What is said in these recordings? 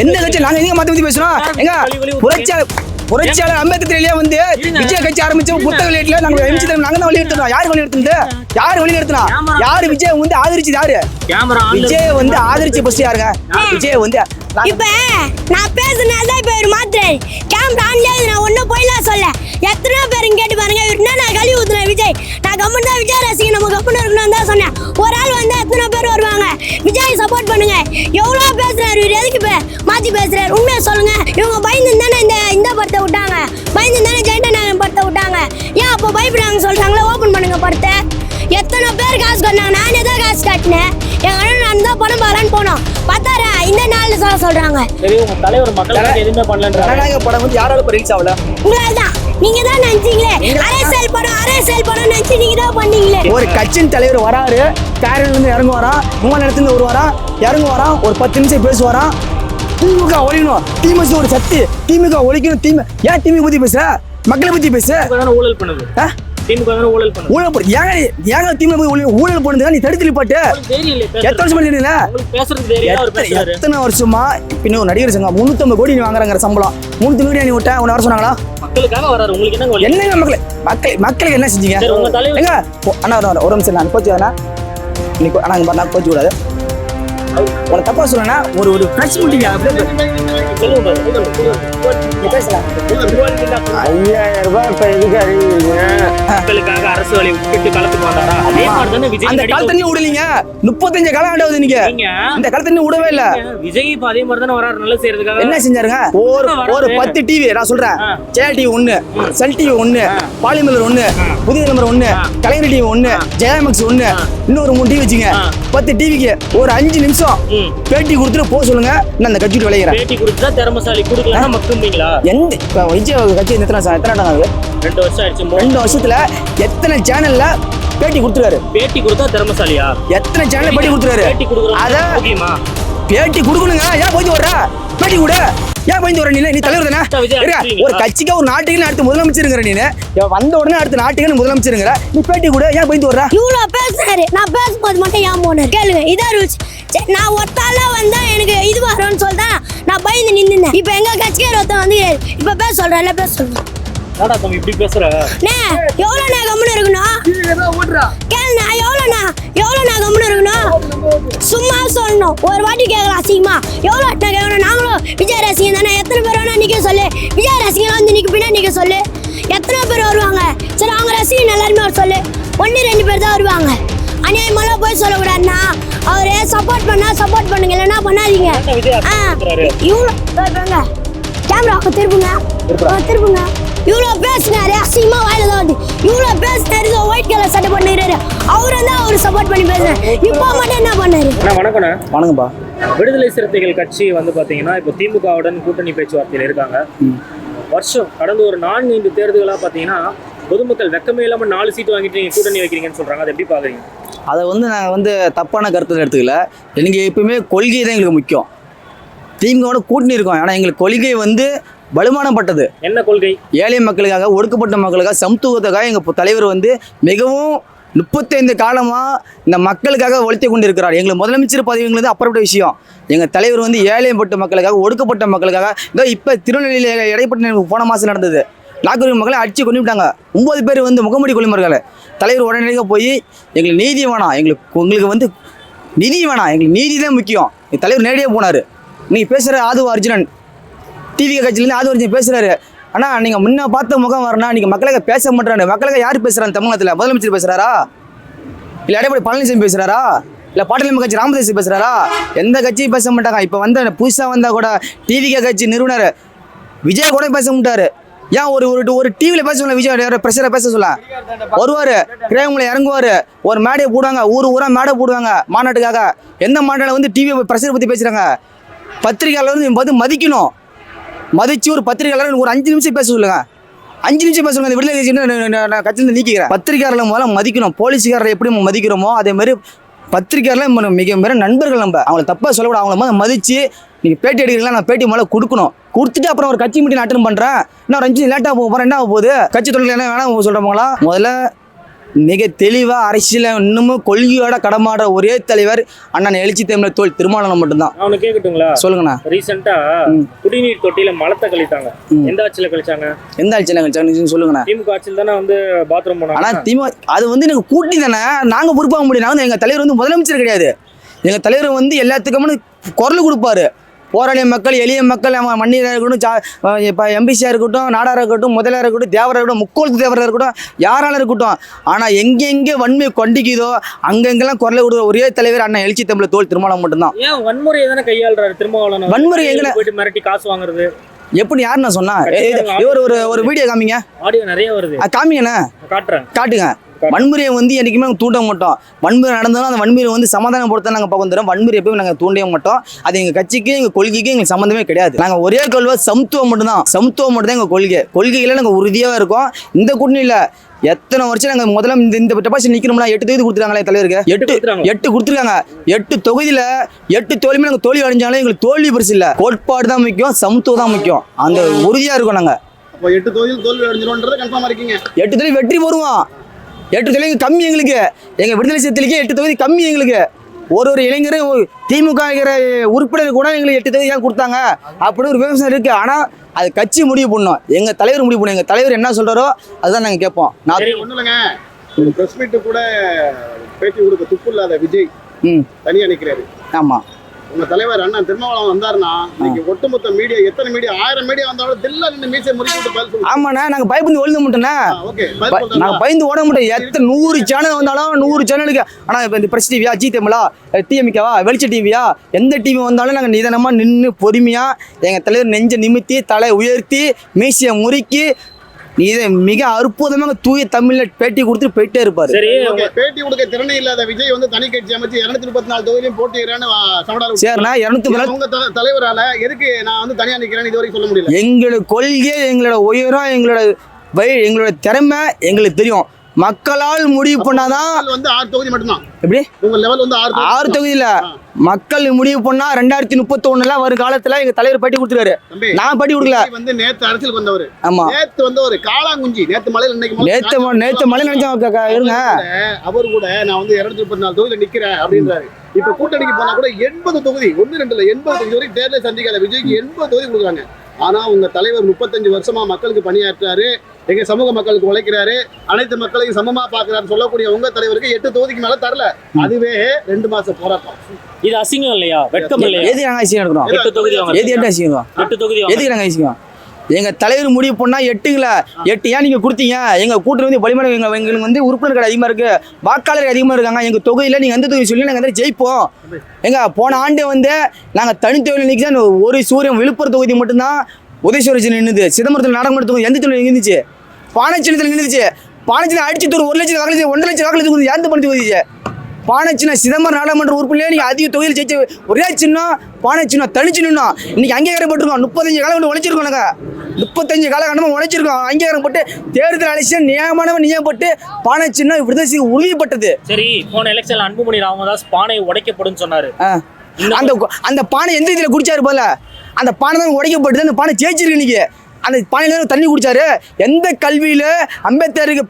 எந்த கட்சி நாங்க எங்க மாத்தி பேசுறோம்? எங்க புரட்சியாளர் அம்பேத்கர்லயே வந்து விஜய் கட்சி ஆரம்பிச்ச புத்தக வெளியீட்டுல நாங்க எம்ஜி நாங்க தான் வெளியிட்டோம். யார் வெளியிடுறா? யாரு விஜய் வந்து ஆதரிச்சு? யாரு விஜய் வந்து ஆதரிச்சு பஸ் யாருங்க? விஜய் வந்து இப்ப நான் பேசுனதான் இப்ப ஒரு மாத்திரை கேமரா ஆன்ல நான் ஒன்னும் போய்லாம் சொல்ல. எத்தனை பேரும் கேட்டு பாருங்க. நான் கழுவி ஊத்துனேன் விஜய். நான் கம்மன் தான் விஜய் ரசிகன், நம்ம கம்மன் இருக்கணும் தான் சொன்னேன். ஒரு ஆள் வந்து எத்தனை பேர் வருவாங்க? விஜய் சப்போர்ட் பண்ணுங்க. எவ்வளவு பேசுறாரு எதுக்கு இப்ப மாத்தி பேசுறாரு? உண்மையை சொல்லுங்க. இவங்க பயந்து தானே இந்த படத்தை விட்டாங்க, பயந்து தானே ஜெயண்டநாயகன் படத்தை விட்டாங்க. ஏன் அப்போ பயப்படுறாங்க சொல்றாங்களா? ஓபன் பண்ணுங்க படத்தை. எத்தனை பேர் காசு கட்டினாங்க? நானே தான் காசு காட்டினேன். என் அண்ணன் நான் தான் படம் பாலான்னு போனோம். பார்த்தாரா இந்த நாள்ல சொல்றாங்க. சரி, உங்க தலைவர் மக்களுக்கு எதுவுமே பண்ணலன்றாங்க. படம் வந்து யாரால ரீச் ஆகல? உங்களால்தான். நீங்க தான் நினைச்சீங்களே அரசியல் படம் நினைச்சு நீங்க தான் பண்ணீங்களே. ஒரு கட்சியின் தலைவர் வராரு, காரில் இருந்து இறங்குவாராம், விமான இடத்துல வருவாராம், இறங்குவாராம், ஒரு 10 நிமிஷம் பேசுவாராம். திமுக ஒழிக்கணும், திமுக ஒரு சக்தி, திமுக ஒழிக்கணும். ஏன் திமுக பத்தி பேசுற? மக்களை பத்தி பேசு. ஊழல் பண்ணுது திமுக ஊழல் பண்ணுது. ஊழல் போடு. ஏங்க திமுக ஊழல் பண்ணுதுங்க? நீ தடுத்து நிப்பாட்டு. எத்தனை வருஷமா தெரியல? எத்தனை வருஷமா? பின்ன ஒரு நடிகர் சங்கம் 350 கோடி வாங்குறாங்க சம்பளம். 350 கோடி நீ விட்ட உன்னை வர சொன்னாங்களா? மக்களுக்காக வராரு. உங்களுக்கு என்னங்க மக்களுக்கு என்ன செஞ்சீங்க? எங்க அண்ணா ஒரு நிமிஷம் நான் கோச்சு வேணா நீ நான் கோச்சு கூடாது. உன தப்பா சொல்லனா ஒரு பிரஸ் மீட்டிங் அரசு வழி விட்டு களத்துக்கு வந்தாரா? அந்த காலத்தண்ணி விடலீங்க. 35 காலம் ஆண்டாவது நீங்க இந்த காலத்தண்ணி விடவே இல்ல. விஜய் இப்ப அதே மாதிரி தானே வராரு. நல்ல செய்யறதுக்காக என்ன செஞ்சாருங்க? ஒரு 10 டிவி நான் சொல்றேன். ஜெயா டிவி 1, சன் டிவி 1, பாலிமலர் 1, புதிய நம்பர் 1, கலைஞர் டிவி 1, ஜெயாமக்ஸ் 1, இன்னொரு 3 டிவி வச்சுங்க. 10 டிவிக்கு ஒரு 5 நிமிஷம் பேட்டி கொடுத்துட்டு போக சொல்லுங்க. நான் அந்த கட்சிக்கு விளையிறேன். பேட்டி கொடுத்தா திறமசாலி கொடுக்கலாம் மக்கும்பீங்களா? எந்த விஜய் கட்சி எத்தனை ஆகுது? 2 வருஷம் ஆயிடுச்சு. 2 வருஷத்துல எத்தனை சேனல்ல பேட்டி கொடுத்துருக்காரு? பேட்டி கொடுத்தா திறமசாலியா? எத்தனை சேனல்ல பேட்டி கொடுத்துருக்காரு? பேட்டி கொடுக்குறோம். அத ஓகேமா? பேட்டி கொடுக்கணுங்க. ஏன் போய் வர்ற? பேட்டி கொடு. ஏன் போய் வர? நீ தலைவர் தானே? ஒரு கட்சிக்கு ஒரு நாட்டுக்கு அடுத்து முதலமைச்சருங்கிற நீ வந்த உடனே அடுத்த நாட்டுக்கு முதலமைச்சருங்கிற நீ பேட்டி கொடு. ஏன் போய் வர்ற? இவ்வளவு பேசுறாரு. நான் பேசும்போது மட்டும் ஏன் போனாரு கேளுங்க. இதான் ரூல்ஸ். நான் ஒத்தால வந்தா எனக்கு இது வரும்னு சொல்லிட்டா நான் பயந்து நின்னுனேன். இப்ப எங்க கட்சிக்கார ஒருத்தன் வந்து இப்ப பேச சொல்றேன். பேச சொல்றேன். இப்படி பேசுற எவ்வளவு நான் கம்முன்னு இருக்கணும்? கேளுண்ணா. எவ்வளவு நான் கம்முன்னு இருக்கணும்? சும்மா சொல்லணும். ஒரு வாட்டி கேட்கலாம் அசிங்கமா. எவ்வளவு கேட்கணும்? நாங்களும் விஜய் ரசிகன் தானே. எத்தனை பேர் வேணா நிக்க சொல்லு. விஜய் ரசிகன் வந்து நிக்க பின்னா நிக்க சொல்லு. எத்தனை பேர் வருவாங்க? சரி, அவங்க ரசிகன் எல்லாருமே அவர் சொல்லு. 1-2 பேர் தான் வருவாங்க. அநியாயமெல்லாம் போய் சொல்லக்கூடாதுன்னா அவரு சப்போர்ட் பண்ணா சப்போர்ட் பண்ணுங்க, இல்லைன்னா பண்ணாதீங்க. இவ்வளோ கேமரா திருப்புங்க. இவ்வளோ பேசுனாரு அசிங்கமா வாயில தான் வந்து. இவ்வளோ பேசுனாரு. ஒயிட் கலர் சட்டை பண்ணிடுறாரு. அவரு சப்போர்ட் பண்ணி பேசுறாரு. இப்போ மட்டும் என்ன பண்ணாரு? வணக்கம்பா. விடுதலை சிறுத்தைகள் கட்சி வந்து பாத்தீங்கன்னா இப்போ திமுகவுடன் கூட்டணி பேச்சுவார்த்தையில் இருக்காங்க. வருஷம் கடந்த ஒரு 4 தேர்தல்களா பாத்தீங்கன்னா பொதுமக்கள் வெக்கமே இல்லாம 4 சீட் வாங்கிட்டு நீங்க கூட்டணி வைக்கிறீங்கன்னு சொல்றாங்க. அதை எப்படி பாக்குறீங்க? அதை வந்து நாங்கள் வந்து தப்பான கருத்தில் எடுத்துக்கல. எனக்கு எப்பவுமே கொள்கை தான் எங்களுக்கு முக்கியம். திமுகவோட கூட்டணி இருக்கோம். ஆனால் எங்களுக்கு கொள்கை வந்து வலுமானப்பட்டது. என்ன கொள்கை? ஏழை மக்களுக்காக, ஒடுக்கப்பட்ட மக்களுக்காக, சமத்துவத்துக்காக எங்கள் தலைவர் வந்து மிகவும் 35 காலமாக இந்த மக்களுக்காக ஒழித்து கொண்டு இருக்கிறார். எங்களுக்கு முதலமைச்சர் பதவிங்கிறது அப்புறப்பட்ட விஷயம். எங்கள் தலைவர் வந்து ஏழைப்பட்ட மக்களுக்காக, ஒடுக்கப்பட்ட மக்களுக்காக. இதோ இப்போ திருநெல்வேலியில் இடைப்பட்ட போன மாதம் நடந்தது. லாக்டவுன் மக்களை அடிச்சு கொண்டு விட்டாங்க. 9 பேர் வந்து முகமூடி கொள்ளுமார்கள். தலைவர் உடனடியாக போய் எங்களுக்கு நீதி வேணாம், உங்களுக்கு வந்து நிதி வேணாம், எங்களுக்கு நீதி தான் முக்கியம். தலைவர் நேரடியாக போனார். நீங்கள் பேசுகிற ஆதவ அர்ஜுனன் டிவி கட்சியிலேருந்து ஆதவ அர்ஜுனன் பேசுகிறாரு. ஆனால் நீங்கள் முன்ன பார்த்த முகம் வரணும். நீங்கள் மக்களுக்கு பேச மாட்டேறாங்க. மக்களுக்கு யார் பேசுகிறாங்க தமிழகத்தில்? முதலமைச்சர் பேசுகிறாரா? இல்லை எடப்பாடி பழனிசாமி பேசுகிறாரா? இல்லை பாட்டாளி கட்சி ராமதாஸ் பேசுகிறாரா? எந்த கட்சியும் பேச மாட்டாங்க. இப்போ வந்த புதுசாக வந்தால் கூட டிவிகே கட்சி நிறுவனர் விஜய் கூட பேச மாட்டார். ஏன் ஒரு டிவியில் பேச சொல்ல? விஜய் பிரஷரை பேச சொல்ல வருவார். கிரகங்களை இறங்குவார். ஒரு மேடையை போடுவாங்க. ஊரா மேடை போடுவாங்க மாநாட்டுக்காக. எந்த மாநாட்டில் வந்து டிவி பிரஷரை பற்றி பேசுகிறாங்க? பத்திரிகையாளர் வந்து மதிக்கணும். மதிச்சு ஒரு பத்திரிகையாளர் ஒரு 5 நிமிஷம் பேச சொல்லுங்க. 5 நிமிஷம் பேச சொல்லுங்க. அந்த விடுதலை கட்சியிலேருந்து நீக்கிறேன். பத்திரிகையாளர் முதல்ல மதிக்கணும். போலீஸ்காரரை எப்படி மதிக்கிறோமோ அதே மாதிரி பத்திரிகையாளர் மிக நண்பர்கள். நம்ம அவங்கள தப்பாக சொல்லக்கூடாது. அவங்கள மதித்து நீங்கள் பேட்டி எடுக்கிறீங்களா? நான் பேட்டி முதல்ல கொடுக்கணும். கொடுத்துட்டு அப்புறம் ஒரு கட்சி மீட்டிங் அட்டன் பண்ணுறேன். இன்னும் 5 நிமிஷம் லேட்டாக போக போகிறேன். என்ன ஆக போகுது? கட்சி தொழில் என்ன வேணாம் சொல்கிறவங்களா? முதல்ல மிக தெளிவாக அரசியல இன்னமும் கொள்கையோட கடமாடுற ஒரே தலைவர் அண்ணன் எழுச்சி தமிழர் தோல் திருமாவளவன் மட்டும்தான். நான் ஒண்ணு கேட்கட்டுங்களா? சொல்லுங்கண்ணா. ரீசெண்டா குடிநீர் தொட்டியில மலத்தை கழித்தாங்க. எந்த ஆட்சியில கழிச்சாங்க? எந்த ஆட்சியில் கழிச்சாங்க சொல்லுங்கண்ணா. திமுக ஆட்சியில் தானே வந்து பாத்ரூம் போனாங்க. ஆனால் திமுக அது வந்து எனக்கு கூட்டி தானே நாங்கள் பொறுப்பாக முடியும். நாங்கள் எங்கள் தலைவர் வந்து முதலமைச்சர் கிடையாது. எங்கள் தலைவர் வந்து எல்லாத்துக்குமே குரல் கொடுப்பாரு. போராளிய மக்கள், எளிய மக்கள், மன்னியராக இருக்கட்டும், இப்போ எம்பிசியாக இருக்கட்டும், நாடாராக இருக்கட்டும், முதலாக இருக்கட்டும், தேவராக இருக்கட்டும், முக்கோளத்து தேவராக இருக்கட்டும், யாராலும் இருக்கட்டும். ஆனால் எங்கெங்கே வன்மை கொண்டிக்குதோ அங்கெங்கெல்லாம் குரலை கொடுக்குற ஒரே தலைவர் அண்ணன் எழுச்சி தமிழர் தோல் திருமாவளவன் மட்டும்தான். ஏன் வன்முறையை தானே கையாளுறாரு திருமாவளவன்? வன்முறை எங்களை போயிட்டு மிரட்டி காசு வாங்குறது எப்படி யாருண்ணா சொன்னா? ஒரு வீடியோ காமிங்க. ஆடியோ நிறைய வருது. காமிங்கண்ணா. காட்டுறேன். காட்டுங்க. வன்முறையை வந்து என்றைக்குமே நாங்கள் தூண்ட மாட்டோம். வன்முறை நடந்தாலும் அந்த வன்முறையை வந்து சமாதானப்படுத்த நாங்கள் பார்க்க தரோம். வன்முறை எப்பவும் நாங்கள் தூண்டவே மாட்டோம். அது எங்கள் கட்சிக்கு எங்கள் கொள்கைக்கு எங்களுக்கு சம்மந்தமே கிடையாது. நாங்கள் ஒரே கொள்கை சமத்துவம் மட்டும்தான். சமத்துவம் மட்டும் தான் எங்கள் கொள்கை. கொள்கையில் நாங்கள் உறுதியாக இருக்கோம். இந்த கூட்டணியில் எத்தனை வருஷம் நாங்கள் முதல்ல இந்த டெபாசிட் நிற்கணும்னா 8 தொகுதி கொடுத்துருக்காங்களே தலைவருக்கு. 8 கொடுத்துருக்காங்க. 8 தொகுதியில் 8 தோல்வியுமே நாங்கள் தோல்வி அடைஞ்சாலும் எங்களுக்கு தோல்வி பரிசு இல்லை. கோட்பாடு தான் முக்கியம், சமத்துவம் தான் முக்கியம். அந்த உறுதியாக இருக்கோம் நாங்கள். 8 தொகுதியில் தோல்வி அடைஞ்சிரும்ன்றது கன்ஃபார்மாக இருக்கீங்க? 8 தொகுதி வெற்றி போடுவோம். 8 தொகுதி கம்மி எங்களுக்கு. எங்கள் விடுதலை சிறுத்தைகளுக்கே 8 தொகுதி கம்மி எங்களுக்கு. ஒரு இளைஞரும் திமுக உறுப்பினர் கூட எங்களுக்கு 8 தொகுதி ஏன் கொடுத்தாங்க அப்படின்னு ஒரு விமர்சனம் இருக்கு. ஆனால் அது கட்சி முடிவு பண்ணோம். எங்கள் தலைவர் முடிவு பண்ணோம். எங்கள் தலைவர் என்ன சொல்கிறாரோ அதுதான் நாங்கள் கேட்போம். நான் ஒன்றும் இல்லைங்க, ப்ரெஸ் மீட்டு கூட பேட்டி கொடுக்க துப்பு இல்லாத விஜய் தனியாக நிற்கிறாரு. ஆமாம். உங்க தலைவர் அண்ணன் திருமாவளவன் வந்தாருன்னா இன்னைக்கு ஒட்டுமொத்த மீடியா, எத்தனை மீடியா, 1000 மீடியா வந்தாலும் தில்ல நின்று மீசை முறிச்சு விட்டு பதில் சொல்லுங்க. ஆமாண்ணா, நாங்கள் பயந்து ஒழுங்க மாட்டோண்ணா. நாங்கள் பயந்து ஓட மாட்டோம். எத்தனை 100 சேனல் வந்தாலும் 100 சேனலுக்கு. ஆனால் இப்போ இந்த பிரஸ் டிவியா, ஜி தமிழா, டிஎம்கேவா, வெளிச்ச டிவியா, எந்த டிவி வந்தாலும் நாங்கள் நிதானமாக நின்று பொறுமையாக எங்கள் தலைவர் நெஞ்சை நிமித்தி தலை உயர்த்தி மீசையை முறுக்கி இதை மிக அற்புதமாக தூய தமிழ்ல பேட்டி கொடுத்து போயிட்டே இருப்பாரு. சரி, பேட்டி கொடுக்க திறனை இல்லாத விஜய் வந்து தனி கட்சி அமைச்சு 234 தொகுதியிலும் போட்டியிடறேன்னு சமடால. சரிண்ணா, 234 உங்க தலைவரால எதுக்கு நான் வந்து தனியா நிக்கிறேன்னு இது வரைக்கும் சொல்ல முடியல. எங்களோட கொள்கை, எங்களோட உயரம், எங்களோட திறமை எங்களுக்கு தெரியும். மக்களால் முடிவு பண்ணாதான் வந்து 6 தொகுதி மட்டும்தான். எப்படி உங்க லெவல் வந்து 6 தொகுதியில மக்கள் முடிவு பண்ணா 2031 வரும் காலத்துல எங்க தலைவர் பேட்டி கொடுத்துருக்காரு. நான் பேட்டி கொடுக்கல. வந்து நேத்து அரசியலுக்கு வந்தவர். ஆமா, நேத்து வந்து ஒரு காளாங்குஞ்சி. நேத்து மலையில நேத்து மழை நினைச்சா இருங்க. அவர் கூட நான் வந்து 234 தொகுதியில நிக்கிறேன் அப்படின்றாரு. இப்ப கூட்டணிக்கு போனா கூட 80 தொகுதி, 1 2 இல்ல 80 தொகுதி வரைக்கும் தேர்தலை சந்திக்காத விஜய்க்கு 80 தொகுதி கொடுக்குறாங்க. ஆனா உங்க தலைவர் 35 வருஷமா மக்களுக்கு பணியாற்றாரு, எங்க சமூக மக்களுக்கு உழைக்கிறாரு, அனைத்து மக்களையும் சமமா பாக்குறாரு சொல்லக்கூடிய உங்க தலைவருக்கு 8 தொகுதிக்கு மேல தரல. அதுவே 2 மாச போராட்டம். இது அசிங்கம் இல்லையா? வெட்கம் இல்லையா? எது நாங்க அசிங்கம் எடுக்கிறோம்? 8 தொகுதி வாங்க. எது 8 அசிங்கம்? 8 தொகுதி எதுக்கு நாங்க அசிங்கம்? எங்க தலைவர் முடிவு பண்ணா 8ங்கள 8 ஏன் நீங்க கொடுத்தீங்க? எங்க கூட்டணி வந்து வலிமையான எங்களுக்கு வந்து உறுப்பினர்கள் அதிகமா இருக்கு, வாக்காளர்கள் அதிகமா இருக்காங்க. எங்க தொகுதியில நீங்க எந்த தொகுதி சொல்லி நாங்க ஜெயிப்போம். எங்க போன ஆண்டு வந்து நாங்க தனித்தொகுதியில் நிற்க ஒரு சூரியன் விழுப்புரம் தொகுதி மட்டும்தான் உதயசூரன் நின்றுது. சிதம்பரத்தில் நாடகமன்ற தொகுதி எந்த தொகுதி இருந்துச்சு? பானைச்சின்னத்தில் நின்றுச்சு. பானைச்சின்ன அடிச்சு 1 லட்சம் வாக்களிச்சு, 1.5 லட்சம் வாக்களிச்சு எந்த பண்ணி தொகுதிச்சு? பானைச்சின்ன சிதம்பரம் நாடாளுமன்ற உறுப்பினர்களே நீங்க அதிக தொகுதியில் ஜெயிச்சு ஒரே சின்னம் பானைச்சின்னம் தனிச்சு நின்னோம். இன்னைக்கு அங்கீகாரப்பட்டிருக்கோம். 35 காலம் உழைச்சிருக்கோம். நாங்கள் 35 காலகட்டமாக உழைச்சிருக்கோம். அங்கீகாரப்பட்டு தேர்தல் அலட்சியம் நியமனமாக நியமப்பட்டு பானை சின்னம் விடுதலை உறுதிப்பட்டது. சரி, போன எலெக்ஷன்ல அன்புமணி ராமதாஸ் பானை உடைக்கப்படும் சொன்னாரு. அந்த பானை எந்த இதில் குடிச்சாரு போல? அந்த பானை தான் உடைக்கப்பட்டது. அந்த பானை ஜெயிச்சிருக்கு. இன்னைக்கு அந்த பானையில தண்ணி குடிச்சாரு. எந்த கல்வியில அம்பேத்கருக்கு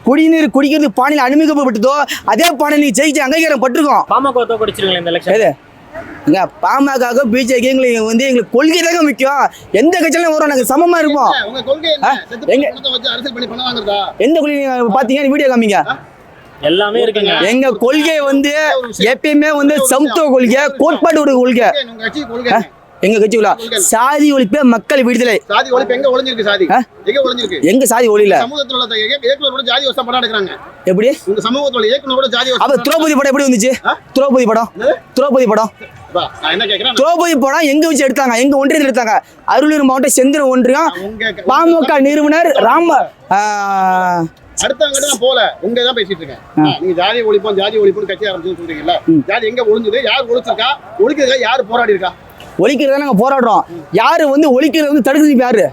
குடிநீர் குடிக்கிறது பானையில் அனுமதிக்கப்பட்டதோ அதே பானை நீங்க ஜெயிச்சு அங்கீகாரம் பட்டிருக்கோம். பாமக தோக்கடிச்சிருக்கீங்க இந்த எலெக்ஷன். பாமக பிஜேபி எங்களுக்கு கொள்கை தாங்க முக்கியம். எந்த கட்சியிலும் வரும், நாங்க சமமா இருப்போம். எந்த கொள்கை பாத்தீங்கன்னா வீடியோ காமிங்க. எல்லாமே இருக்குங்க. எங்க கொள்கை வந்து எப்பயுமே வந்து சமத்துவ கொள்கை, கோட்பாடு கொள்கை. எங்க கட்சிக்குள்ள சாதி ஒழிப்பே மக்கள் விடுதலை. சாதி ஒழிப்பு எங்க ஒளிஞ்சிருக்கு? சாதி எங்க ஒளிஞ்சிருக்கு? எங்க சாதி ஒளியில சமூகத்துல உள்ள இயக்குனரோட ஜாதி வசம் படம் எடுக்கறாங்க. எப்படி உங்க சமூகத்துல இயக்குனரோட ஜாதி வசம்? அப்ப திரௌபதி படம் எப்படி வந்துச்சு? திரௌபதி படம் நான் என்ன கேக்குறேன், திரௌபதி படம் எங்க வச்சு எடுத்தாங்க? எங்க ஒன்றியத்தில் எடுத்தாங்க. அரியலூர் மாவட்டம் செந்திர ஒன்றியம் பாமக நிறுவனர் ராம அடுத்தவங்க நான் போல உங்க தான் பேசிட்டு இருக்கேன். நீங்க ஜாதி ஒழிப்புன்னு கட்சி ஆரம்பிச்சு சொல்றீங்கல்ல, ஜாதி எங்க ஒளிஞ்சது? யார் ஒழிச்சிருக்கா? ஒழிக்கிறதுக்காக யாரு போராடி இருக்கா? ஒழிக்கிறத நாங்க போராடுறோம். யாரு வந்து ஒழிக்கிறது வந்து தடுக்கிறது யாரு?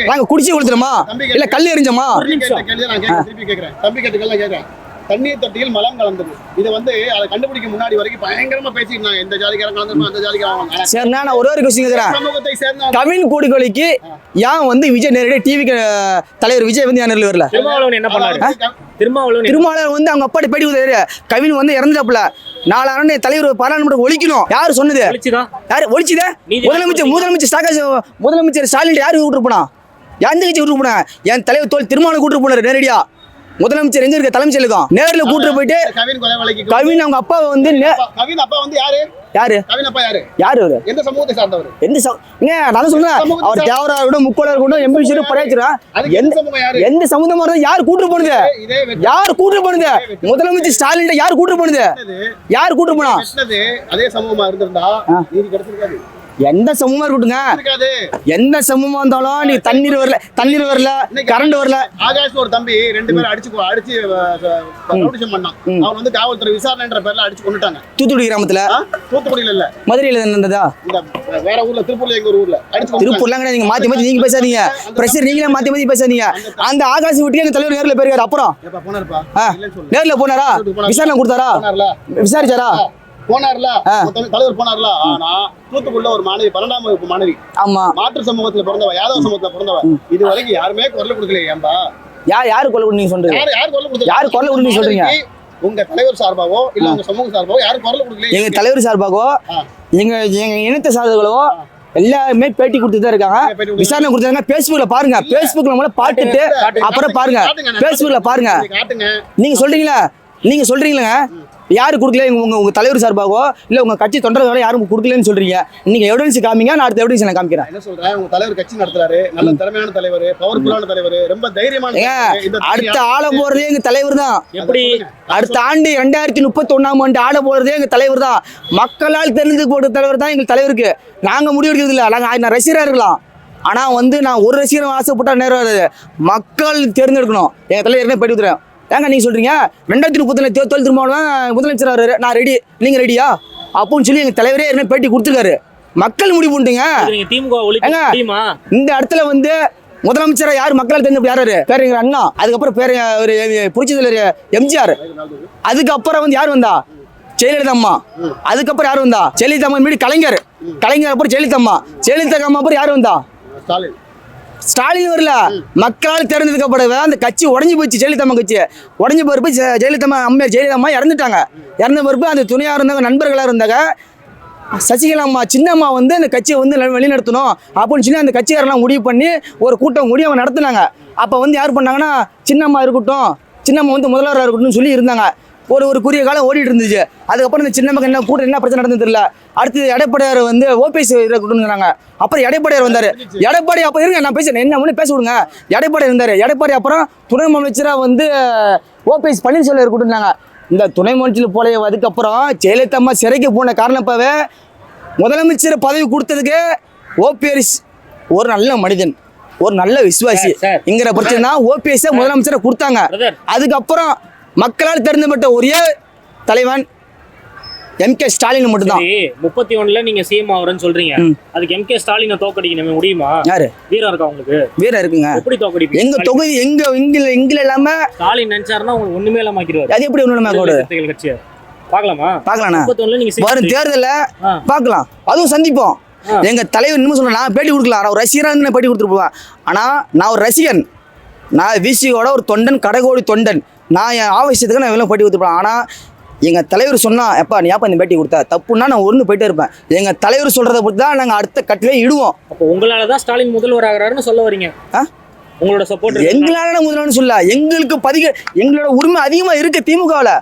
நாங்க குடிச்சு கொடுத்துறோமா இல்ல கல் எறிஞ்சோமா? திருப்பி கேட்கிறேன். தம்பி கேட்டுக்கலாம் கேட்கிறேன். தண்ணீர் தொட்டியில் மலம் கலந்தது. இதை வந்து அதை கண்டுபிடிக்க முன்னாடி வரைக்கும் பயங்கரமா பேசிட்டு இருந்தாங்க, இந்த ஜாதிக்காரன் கலந்துருமா அந்த ஜாதிக்காரன். சரி, நான் ஒரு கொஸ்டின் கேட்கிறேன். சமூகத்தை சேர்ந்த கவின் கோடிக்கொலிக்கு ஏன் வந்து விஜய் நேரடியாக டிவிக்கு தலைவர் விஜய் வந்து ஏன் நேரில் வரல? திருமாவளவன் என்ன பண்ணாரு? திருமாவளவன் வந்து அவங்க அப்பாடி பேட்டி கொடுத்தாரு. கவின் வந்து இறந்துட்டாப்புல, 4 ஆண்டு தலைவர் பாராளுமன்றம் ஒழிக்கணும். யாரு சொன்னது? யாரு ஒழிச்சுதா? முதலமைச்சர் ஸ்டாலின் யாரு கூட்டு போனா? எந்த கட்சி கூட்டு போனா? என் தலைவர் தோல் திருமாவளவன் கூட்டு போனாரு நேரடியா. முதலமைச்சர் எங்க இருக்க தலைமை செயலகம் நேர்ல கூட்டு போயிட்டு கவின் அவங்க அப்பா வந்து கவின் அப்பா வந்து யாரு? கவின் அப்பா யாரு? அவரு எந்த சமூகத்தை சார்ந்தவர்? நான் சொல்றேன், அவர் தேவரா இருக்கட்டும், முக்கோளா இருக்கட்டும், எம்பி படையாச்சுரா, எந்த சமூகமா இருந்தா யாரு கூட்டு போனது? யாரு கூட்டு போனது? முதலமைச்சர் ஸ்டாலின் யாரு கூட்டு போனது? யாரு கூட்டு போனா? அதே சமூகமா இருந்திருந்தா நீதி கிடைச்சிருக்காது. எந்த சமூகமா இருக்கட்டுங்க, எந்த சமூகமா இருந்தாலும் நீ தண்ணீர் வரல கரண்ட் வரல. ஆகாஷ் ஒரு தம்பி 2 பேரும் அடிச்சு நோட்டீஸ் பண்ணான். அவன் வந்து காவல்துறை விசாரணைன்ற பேர்ல அடிச்சு கொண்டுட்டாங்க. தூத்துக்குடி கிராமத்துல. தூத்துக்குடியில இல்ல, மதுரையில இருந்ததா? இந்த வேற ஊர்ல, திருப்பூர்ல, எங்க ஒரு ஊர்ல அடிச்சு. திருப்பூர்லாம் கிடையாது, நீங்க மாத்தி நீங்க பேசாதீங்க. பிரஷர் நீங்களே மாத்தி பேசாதீங்க. அந்த ஆகாஷ் வீட்டுக்கு எங்க தலைவர் நேர்ல போயிருக்காரு. அப்புறம் நேர்ல போனாரா? விசாரணை கொடுத்தாரா? விசாரிச்சாரா? போனார்ல, தலைவர் போனார்ல. ஆனா தூத்துக்குடியில ஒரு மாணவி, 12ஆம் வகுப்பு மாணவி, ஆமா, மாற்று சமூகத்துல பிறந்தவ, யாதவ சமூகத்துல பிறந்தவ, இது வரைக்கும் யாருமே குரல் கொடுக்கல. ஏன்பா யாரு குரல் கொடுங்க சொல்றீங்க? யாரு குரல் கொடுங்க சொல்றீங்க? உங்க தலைவர் சார்பாவோ இல்ல உங்க சமூக சார்பாவோ யாரும் குரல் கொடுக்கல. எங்க தலைவர் சார்பாகவோ எங்க இனத்தை சார்ந்தவர்களோ எல்லாருமே பேட்டி கொடுத்துட்டு தான் இருக்காங்க, விசாரணை கொடுத்தாங்க. பேஸ்புக்ல பாருங்க, பேஸ்புக்ல முதல்ல பாத்துட்டு அப்புறம் பாருங்க, பேஸ்புக்ல பாருங்க. நீங்க சொல்றீங்களா யாரு கொடுக்கல? உங்க தலைவர் சார்பாகவோ இல்ல உங்க கட்சி தொண்டர்களோ யாரும் கொடுக்கலன்னு சொல்றீங்க. நீங்க எவிடன்ஸ் காமிங்க, நான் அடுத்த எவிடன்ஸ் நான் காமிக்கிறேன். என்ன சொல்றேன், உங்க தலைவர் கட்சி நடத்துறாரு, நல்ல திறமையான தலைவர், பவர்ஃபுல்லான தலைவர், ரொம்ப தைரியமான. அடுத்த ஆள போறதே எங்க தலைவர் தான். எப்படி அடுத்த ஆண்டு 2031ஆம் ஆண்டு ஆள போறதே எங்க தலைவர் தான். மக்களால் தெரிந்து போட்ட தலைவர் தான் எங்க தலைவருக்கு. நாங்க முடிவெடுக்கிறது இல்லை, நாங்க ரசிகரா இருக்கலாம். ஆனா வந்து நான் ஒரு ரசிகர் ஆசைப்பட்டா நேரம் வராது, மக்கள் தேர்ந்தெடுக்கணும். எங்க தலைவர் என்ன போயிட்டு வந்துடுறேன். ஏங்க நீங்க சொல்றீங்க 2030 தோல் திருமாவளவன் முதலமைச்சர் ஆறாரு, நான் ரெடி, நீங்க ரெடியா அப்படின்னு சொல்லி எங்க தலைவரே என்ன பேட்டி கொடுத்துருக்காரு. மக்கள் முடிவு பண்ணிட்டீங்க. இந்த இடத்துல வந்து முதலமைச்சரா யார் மக்களால் தெரிஞ்சு யாரு? பேர் அண்ணா, அதுக்கப்புறம் பேர் ஒரு புரட்சி தலைவர் எம்ஜிஆர், அதுக்கப்புறம் வந்து யார் வந்தா? ஜெயலலிதா அம்மா, அதுக்கப்புறம் யார் வந்தா? ஜெயலலிதா அம்மா மீறி கலைஞர் அப்புறம் ஜெயலலிதா அம்மா அப்புறம் யார் வந்தா? ஸ்டாலின் வரல. மக்களால் தேர்ந்தெடுக்கப்படவே அந்த கட்சி உடஞ்சி போச்சு. ஜெயலலிதா அம்மா கட்சி உடஞ்சி போறப்ப ஜெயலலிதா அம்மா இறந்துட்டாங்க. இறந்த பிறப்பு அந்த துணையா இருந்தாங்க, நண்பர்களா இருந்தாங்க. சசிகலா அம்மா சின்னம்மா வந்து அந்த கட்சியை வந்து வழிநடத்தணும் அப்படின்னு சொல்லி அந்த கட்சிக்காரெல்லாம் முடிவு பண்ணி ஒரு கூட்டம் கூடி அவங்க நடத்தினாங்க. அப்போ வந்து யார் பண்ணாங்கன்னா, சின்னம்மா இருக்கட்டும், சின்னம்மா வந்து முதல்வராக இருக்கட்டும்னு சொல்லி இருந்தாங்க. ஒரு குறுகிய காலம் ஓடிட்டு இருந்துச்சு. அதுக்கப்புறம் இந்த சின்னம்மாக்கு என்ன கூட்டம் என்ன பிரச்சனை நடந்தது தெரியல. அடுத்து எடப்பாடியார் வந்து ஓபிஎஸ் இருக்கட்டும்ங்கிறாங்க. அப்புறம் எடப்பாடியார் வந்தார். எடப்பாடி அப்போ இருங்க, நான் பேசுறேன், என்ன ஒன்று பேச விடுங்க. எடப்பாடியார் இருந்தார். எடப்பாடி அப்புறம் துணை முதலமைச்சராக வந்து ஓபிஎஸ் பன்னீர்செல்வம் இருக்கட்டும்னாங்க. இந்த துணை முதலமைச்சர் போல அதுக்கப்புறம் ஜெயலலிதா அம்மா சிறைக்கு போன காரணப்பாவே முதலமைச்சர் பதவி கொடுத்ததுக்கு ஓபிஎஸ் ஒரு நல்ல மனிதன், ஒரு நல்ல விசுவாசி இங்கிற பிரச்சனை தான் ஓபிஎஸ் முதலமைச்சரை கொடுத்தாங்க. அதுக்கப்புறம் மக்களால் தேர்ந்தெடுக்கப்பட்ட ஒரே தலைவன் எம்.கே. ஸ்டாலின் மட்டும்தான். 31ல நீங்க சிஎம் ஆவறன்னு சொல்றீங்க, அதுக்கு எம்.கே. ஸ்டாலினை தோக்கடிக்க முடியுமா? யாரு வீரம் இருக்கா உங்களுக்கு? வீரம் இருக்குங்க. எப்படி தோக்கடிப்பீங்க? எங்க தொகுதி எங்க இல்லாம ஸ்டாலின் நினைச்சாருன்னா உங்களுக்கு ஒண்ணுமே இல்லாம ஆக்கிடுவாரு. அது எப்படி ஒண்ணுமே ஆக்கிடுவாரு? கட்சியை பார்க்கலாமா? பார்க்கலாம். 31ல நீங்க வரும் தேர்தல்ல பார்க்கலாம், அதுவும் சந்திப்போம். எங்க தலைவர் இன்னும் சொல்ல, நான் பேட்டி கொடுக்கலாம், நான் ஒரு ரசிகராக இருந்து பேட்டி கொடுத்துட்டு போவேன். ஆனா நான் ஒரு ரசிகன், நான் விசியோட ஒரு தொண்டன், கடைகோடி தொண்டன். நான் என் ஆவேசத்துக்கு நான் எல்லாம் பேட்டி கொடுத்துருப்பேன். ஆனால் எங்கள் தலைவர் சொன்னால், எப்பா நீ ஏப்பா இந்த பேட்டி கொடுத்தா தப்புன்னா நான் ஒன்று போயிட்டே இருப்பேன். எங்கள் தலைவர் சொல்கிறத பொறுத்து தான் நாங்கள் அடுத்த கட்டிலே இடுவோம். அப்போ உங்களால் தான் ஸ்டாலின் முதல்வர் ஆகிறாருன்னு சொல்ல வரீங்க? உங்களோட சப்போர்ட் எங்களால் முதல்வர்னு சொல்ல, எங்களுக்கு எங்களோட உரிமை அதிகமாக இருக்குது திமுகவில்.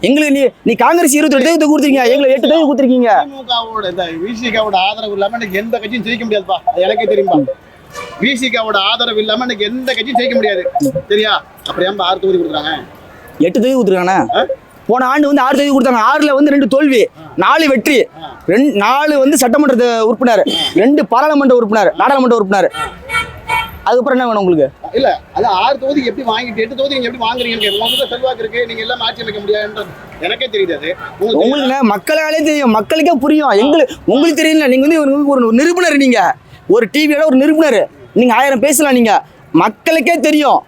எங்களுக்கு நீ காங்கிரஸ் 28 தேதி கொடுத்துருக்கீங்க, எங்களுக்கு 8 தேதி கொடுத்துருக்கீங்க. திமுகவோட இந்த விசிகாவோட ஆதரவு இல்லாமல் எனக்கு எந்த கட்சியும் ஜெயிக்க முடியாதுப்பா, அது எனக்கே தெரியுமா. விசிகாவோட ஆதரவு இல்லாம எனக்கு எந்த கட்சியும் ஜெயிக்க முடியாது, சரியா? அப்புறம் ஏன் 6 தொகுதி கொடுக்குறாங்க? 8 தொகுதி கொடுத்துருக்காங்க. போன ஆண்டு வந்து 6 தொகுதி கொடுத்தாங்க. 6ல் வந்து 2 தோல்வி, 4 வெற்றி, 4 வந்து சட்டமன்ற உறுப்பினர், 2 பாராளுமன்ற உறுப்பினர், நாடாளுமன்ற உறுப்பினர். அதுக்கப்புறம் என்ன வேணும் உங்களுக்கு? இல்ல அது 6 தொகுதி எப்படி வாங்கிட்டு 8 தொகுதி நீங்க எப்படி வாங்குறீங்க? உங்களுக்கு செல்வாக்கு இருக்கு, நீங்க எல்லாம் ஆட்சி அமைக்க முடியாதுன்றது எனக்கே தெரியுது. அது உங்களுக்கு மக்களாலே தெரியும், மக்களுக்கே புரியும். உங்களுக்கு தெரியல. நீங்க வந்து ஒரு நிரூபணர், நீங்க ஒரு டிவியோட ஒரு நிரூபணர், நீங்க 1000 பேசலாம், நீங்க மக்களுக்கே தெரியும்.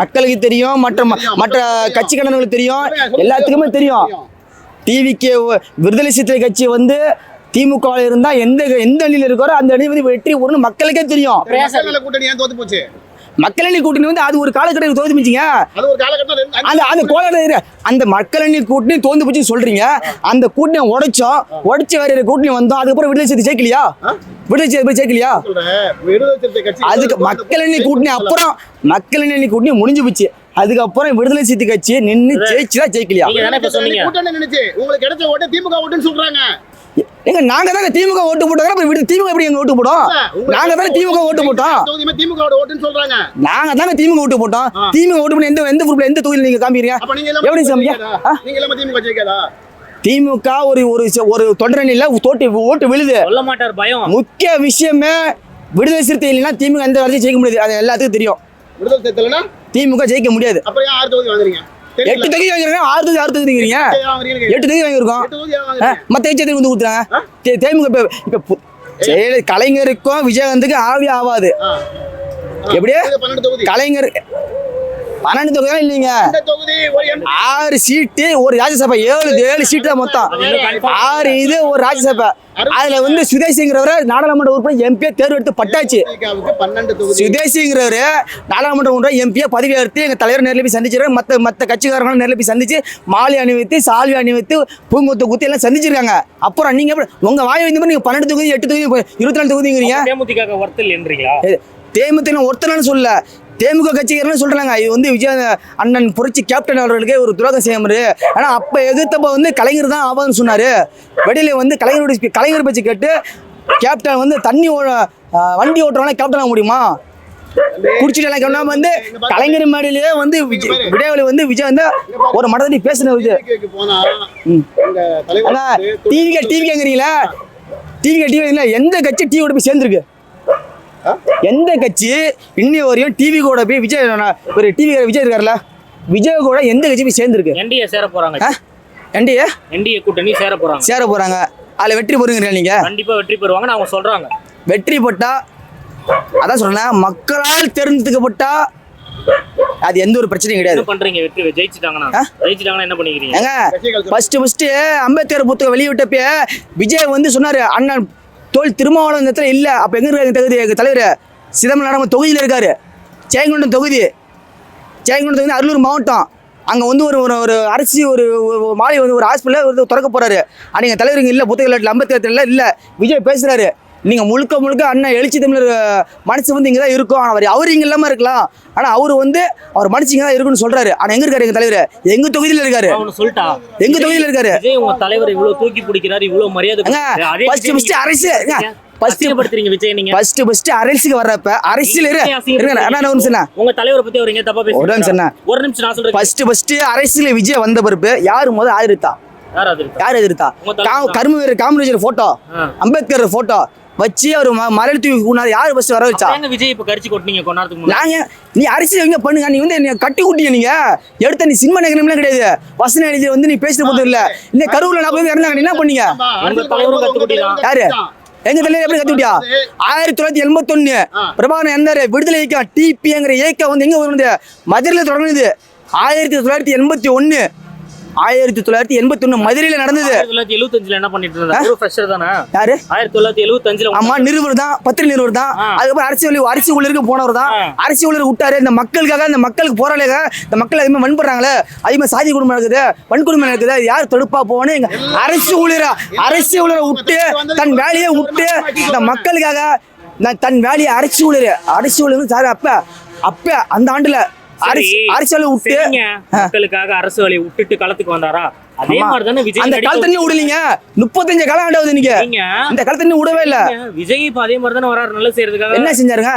மக்களுக்கு தெரியும், மற்ற கட்சிக்காரங்களுக்கு தெரியும், எல்லாத்துக்குமே தெரியும். டிவிக்கு விடுதலை சிறுத்தை கட்சி வந்து திமுக இருந்தா எந்த அணியில் இருக்காரோ அந்த அணி வந்து வெற்றி ஒரு மக்களுக்கே தெரியும். கூட்டணி ஏன் தோத்து போச்சு? மக்கள் அணி கூட்டணி வந்து அது ஒரு காலகட்டத்தில் தோத்து போச்சுங்க. அது ஒரு காலகட்டம் அந்த கோலகட்டம் அந்த மக்கள் அணி கூட்டணி தோந்து போச்சுன்னு சொல்றீங்க. அந்த கூட்டணியை உடைச்சு வேற கூட்டணி வந்தோம். அதுக்கப்புறம் விடுதலை சிறுத்தை ஜெயிக்கலையா? விடுதலை சிறுத்தை ஜெயிக்கலையா? அதுக்கு மக்கள் அணி கூட்டணி அப்புறம் மக்கள் அணி கூட்டணி முடிஞ்சு போச்சு. அதுக்கப்புறம் விடுதலை சிறுத்தை கட்சி நின்று ஜெயிச்சுதான் ஜெயிக்கலையா? கூட்டணி நினைச்சு உங்களுக்கு கிடைச்ச ஓட்டு திமுக ஓட்டுன்னு சொல்றாங்க. எங்க நாங்க தாங்க திமுக ஓட்டு போட்டோம். திமுக எப்படி எங்க ஓட்டு போட்டோம்? நாங்க தானே திமுக ஓட்டு போட்டோம். திமுக ஓட்டுன்னு சொல்றாங்க. நாங்க தாங்க திமுக ஓட்டு போட்டோம். திமுக ஓட்டு பண்ணி எந்த குரூப்ல எந்த தொகுதியில் நீங்க காமிக்கிறீங்க? எப்படி சாமியா? நீங்க எல்லாம் திமுக ஜெயிக்காதா? திமுக ஒரு தொடரணியில ஓட்டு விழுது. சொல்ல மாட்டார் பயம். முக்கிய விஷயமே விடுதலை சிறுத்தை இல்லைன்னா திமுக எந்த வரைக்கும் ஜெயிக்க முடியாது. அது எல்லாத்துக்கும் தெரியும். விடுதலை சிறுத்தைனா திமுக ஜெயிக்க முடியாது. அப்புறம் 6 தொகுதி வாங்குறீங்க. 8 தொகுதி வாங்குறீங்க. 6 தொகுதி வாங்குறீங்க. 8 தொகுதி வாங்கிருக்கோம். மத்த கட்சி வந்து ஊத்துறாங்க. திமுக இப்ப கலைஞருக்கும் விஜயகாந்துக்கும் ஆவி ஆவாது. எப்படியே 12 தொகுதி கலைஞர் 12 தொகுதி தான் இல்லைங்க. 6 சீட்டு ஒரு ராஜ்யசபா. 7 சீட்டு தான் மொத்தம். 6 இது ஒரு ராஜ்யசபா. அதுல வந்து சுதேசிங்கிறவரை நாடாளுமன்ற உறுப்பினர் எம்பியை தேர்வு எடுத்து பட்டாச்சு. சுதேசிங்கிறவரு நாடாளுமன்ற உறுப்பினர் எம்பியை பதவி எடுத்து எங்க தலைவர் நேரில் போய் சந்திச்சிருக்காங்க. மத்த கட்சிக்காரங்களும் நேரில் போய் சந்திச்சு மாலை அணிவித்து சால்வி அணிவித்து பூங்கொத்து குத்தி எல்லாம் சந்திச்சிருக்காங்க. அப்புறம் நீங்க உங்க வாய் இந்த மாதிரி நீங்க 12 தொகுதி 8 தொகுதி 24 தொகுதிங்கிறீங்க. தேமுதிக ஒருத்தல் என்றீங்களா? தேமுதிக ஒருத்தனான்னு சொல்ல தேமுக கட்சிக்காரன்னு சொல்றாங்க. இது வந்து விஜய் அண்ணன் புரட்சி கேப்டன் அவர்களுக்கே ஒரு துரோகம் செய்யாமரு. ஆனா அப்ப எதிர்த்தப்ப வந்து கலைஞர் தான் ஆவாதுன்னு சொன்னாரு. வெளியில வந்து கலைஞர் பேச்சு கேட்டு கேப்டன் வந்து வண்டி ஓட்டுறவங்க கேப்டன் ஆக முடியுமா? குடிச்சிட்டு எல்லாம் கேப்டன் வந்து கலைஞர் மேடையிலேயே வந்து விடையாளி வந்து விஜய் வந்து ஒரு மடத்தடி பேசின விஜய். டிவிங்கிறீங்களா? டிவி எந்த கட்சி டிவியோட போய் சேர்ந்துருக்கு? எந்த கட்சி இன்னி வரையும் டிவி கூட போய் ஒரு டிவி விஜய் இருக்காருல்ல, விஜய் கூட எந்த கட்சி போய் சேர்ந்துருக்கு? என்டிஏ சேர போறாங்க. என்டிஏ கூட்டணி சேர போறாங்க. அதுல வெற்றி பெறுங்க. நீங்க கண்டிப்பா வெற்றி பெறுவாங்க அவங்க சொல்றாங்க. வெற்றி பெற்றா அதான் சொல்றேன், மக்களால் தேர்ந்தெடுக்கப்பட்டா அது எந்த ஒரு பிரச்சனையும் கிடையாது. என்ன பண்றீங்க? வெற்றி ஜெயிச்சிட்டாங்கன்னா என்ன பண்ணிக்கிறீங்க? ஃபர்ஸ்ட் அம்பேத்கர் புத்தகம் வெளியிட்டப்ப விஜய் வந்து சொன்னாரு, அண்ணன் தோல் திருமாவளவன் இந்த இடத்துல இல்லை. அப்போ எங்கே இருக்காரு தொகுதி? எங்கள் தலைவர் சிதம்பரம் நாடாளுமன்ற தொகுதியில் இருக்காரு. ஜெயங்கொண்டம் தொகுதி அரியலூர் மாவட்டம். அங்கே வந்து ஒரு அரசு ஒரு மாலை வந்து ஒரு ஹாஸ்பிட்டலில் திறக்க போகிறாரு. ஆனால் எங்கள் தலைவர் இங்கே இல்லை. புத்தக அம்பேத்கர் இல்லை. விஜய் பேசுகிறாரு, நீங்கள் முழுக்க அண்ணன் எழுச்சி தமிழர் மனசு வந்து இங்கே தான் இருக்கும். ஆனால் அவர் இங்கே இல்லாமல் இருக்கலாம். ஆனால் அவர் மனசு இங்கே தான் இருக்குன்னு சொல்கிறாரு. ஆனால் எங்கே இருக்காரு எங்கள் தலைவர்? எங்கள் தொகுதியில் இருக்காரு. எங்கள் தொகுதியில் இருக்காரு. தலைவர் இவ்வளோ தூக்கி பிடிக்கிறாரு, இவ்வளோ மரியாதை. அரசியலுக்கு வர்றப்ப அரசியல் உங்க தலைவரை பத்தி அவர் தப்பா பேசுறாரு. ஒரு நிமிஷம் நான் சொல்றேன். அரசியல் விஜய் வந்த பிறப்பு யாரு முதல் ஆதரித்தா? யார் எதிர்த்தா? கர்மவீரர் காமராஜர் போட்டோ, அம்பேத்கர் போட்டோ வச்சு அவர் மலையில தூக்கி கூடாது. யாரு பஸ் வர வச்சா? விஜய் இப்ப கரிச்சு கொட்டினீங்க கொண்டாடுறதுக்கு முன்னாடி. நீ அரசியல் எங்க பண்ணுங்க? நீ வந்து கட்டி கூட்டிங்க. நீங்க எடுத்த நீ சினிமா நகரம்லாம் கிடையாது. வசன எழுதி வந்து நீ பேசுற போது இல்ல. இந்த கருவுல 40 பேர் இருந்தாங்க. என்ன பண்ணீங்க? யாரு எங்க தலைவர் எப்படி கத்துக்கிட்டியா? 1981 பிரபாகரன் இருந்தாரு. விடுதலை இயக்கம் டிபிங்கிற இயக்கம் வந்து எங்க வருது? மதுரையில தொடங்குது. 1981 மதுரையில நடந்தது. 1975 என்ன பண்ணிட்டு இருந்தாரு? ஃப்ரெஷர் தானே. யாரு? 1975 ஆமா, நிறுவனர் தான், பத்திரிகை நிறுவனர் தான். அதுக்கப்புறம் அரசு ஊழியருக்கு போனவர் தான். அரசு ஊழியர் விட்டாரு. இந்த மக்களுக்காக, இந்த மக்களுக்கு போராளியாக இந்த மக்கள் அதிகமாக வன்படுறாங்களே, அதிகமாக சாதி குடும்பம் நடக்குது, வன்கொடுமை நடக்குது. யார் தடுப்பா போகணும்? அரசு ஊழியரை விட்டு தன் வேலையை விட்டு இந்த மக்களுக்காக தன் வேலையை அரசு ஊழியர் சார் அப்ப அந்த ஆண்டுல அரசியல் விட்டு மக்களுக்காக அரசு வேலையை விட்டுட்டு களத்துக்கு வந்தாரா? அதே மாதிரி தானே விஜய். அந்த காலத்துல விடலீங்க. 35 காலம் ஆண்டாவது நீங்க இந்த காலத்துல விடவே இல்ல. விஜய் இப்ப அதே மாதிரி தானே வராரு நல்ல செய்யறதுக்காக. என்ன செஞ்சாருங்க?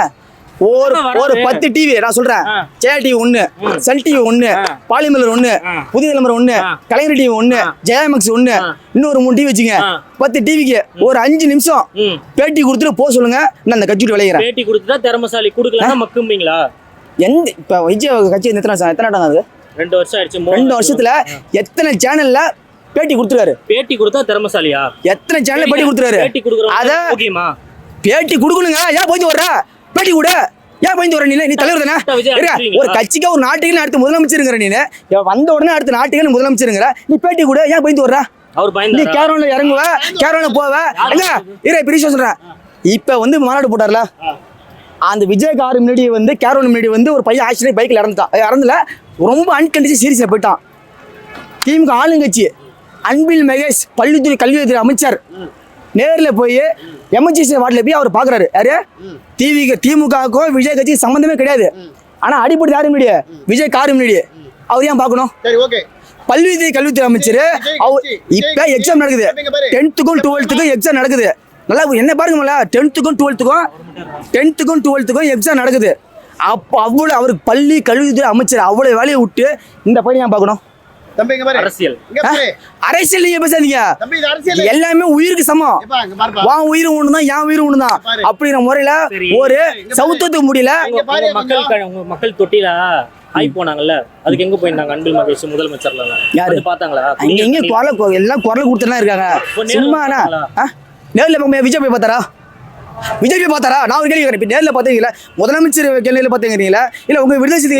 ஒரு 10 டிவி நான் சொல்றேன். ஜெயா டிவி 1, சன் டிவி 1, பாலிமலர் 1, புதிய தலைமுறை 1, கலைஞர் டிவி 1, ஜெயாமக்ஸ் 1, இன்னொரு 3 டிவி வச்சுங்க. 10 டிவிக்கு ஒரு 5 நிமிஷம் பேட்டி கொடுத்துட்டு போக சொல்லுங்க. நான் அந்த கட்சி விளையாடுறேன். பேட்டி கொடுத்துட்டா திறமசாலி கொடுக்கலாம் மக்கும்பீங்களா? இப்ப விஜய் கட்சி எத்தனை ஆகுது? 2 வருஷம் ஆயிடுச்சு. 2 வருஷத்துல எத்தனை சேனல்ல பேட்டி கொடுத்துருக்காரு? பேட்டி கொடுத்தா திறமசாலியா? எத்தனை சேனல்ல பேட்டி கொடுத்துருக்காரு? பேட்டி கொடுக்குறோம். அத ஓகேமா? பேட்டி கொடுக்கணுங்க. ஏன் போய் வர்ற? பேட்டி கூட ஏன் பயந்து வர நீ தலைவர் தானே விஜய் இருங்க, அடிச்சிருவீங்களா? ஒரு கட்சிக்கு ஒரு நாட்டுக்கு அடுத்து முதலமைச்சருங்கிற நீ வந்த உடனே அடுத்த நாட்டுக்கு முதலமைச்சருங்கிற நீ பேட்டி கூட ஏன் பயந்து வர்ற அவர் நீ பயந்து கேரவன்ல இறங்குவ கேரவன்ல போவ எங்க இரு பெரிய சொல்றேன் இப்ப வந்து மாநாடு போட்டார்ல அந்த விஜய் கார் முன்னாடி வந்து கேரவன் முன்னாடி வந்து ஒரு பையன் ஆக்சிடென்ட் பைக்ல இறந்துல ரொம்ப அன்கண்டிஷன் சீரியஸ்ல போயிட்டான் திமுக ஆளுங்கட்சி அன்பில் மகேஷ் பள்ளித்துறை கல்வித்துறை அமைச்சர் நேரில் போய் எமர்ஜென்சி வார்டில் போய் அவர் பார்க்குறாரு யாரு திமுகவுக்கும் விஜய் கட்சிக்கு சம்மந்தமே கிடையாது ஆனால் அடிப்படை யாரும் முன்னாடி விஜய் கார் முன்னாடி அவர் ஏன் பார்க்கணும் சரி ஓகே கல்வித்துறை அமைச்சர் அவர் இப்போ எக்ஸாம் நடக்குது 10th 12th எக்ஸாம் நடக்குது நல்லா என்ன பாருங்கல்ல 10th 12th எக்ஸாம் நடக்குது அப்போ அவ்வளோ அவருக்கு கல்வித்துறை அமைச்சர் அவ்வளோ வேலையை விட்டு இந்த பையன் ஏன் பார்க்கணும் தம்பி இங்க பாரு அரசியல் இங்க பாரு அரசியல் நீங்க பேசாதீங்க தம்பி இது அரசியல் எல்லாமே உயிருக்கு சமம் ஏப்பா இங்க பாருப்பா வா உயிரும் ஒண்ணுதான் என் உயிரும் ஒண்ணுதான் பாரு. அப்படிங்கிற முறையில சரி. ஒரு சவுத்தத்துக்கு முடியல உங்க மக்கள் தொட்டில ஆய் போனாங்கல்ல அதுக்கு எங்க போயிருந்தாங்க அன்பில் மகேஷ் முதலமைச்சர்ல யாரு? வந்து பார்த்தாங்களா அங்க எங்க எல்லாம் குரல் கொடுத்துலாம் இருக்காங்க அப்போ நேர்ல சும்மாண்ணா பார்த்தாங்களா? நேர்ல போய் விஜய் போய் பார்த்தாரா நான் ஒரு கேள்வி கேட்கிறேன் இப்ப நேர்ல பாத்தீங்களா முதலமைச்சர் கேள்வியில பாத்தீங்களா இல்ல உங்க விடுதலை செய்தி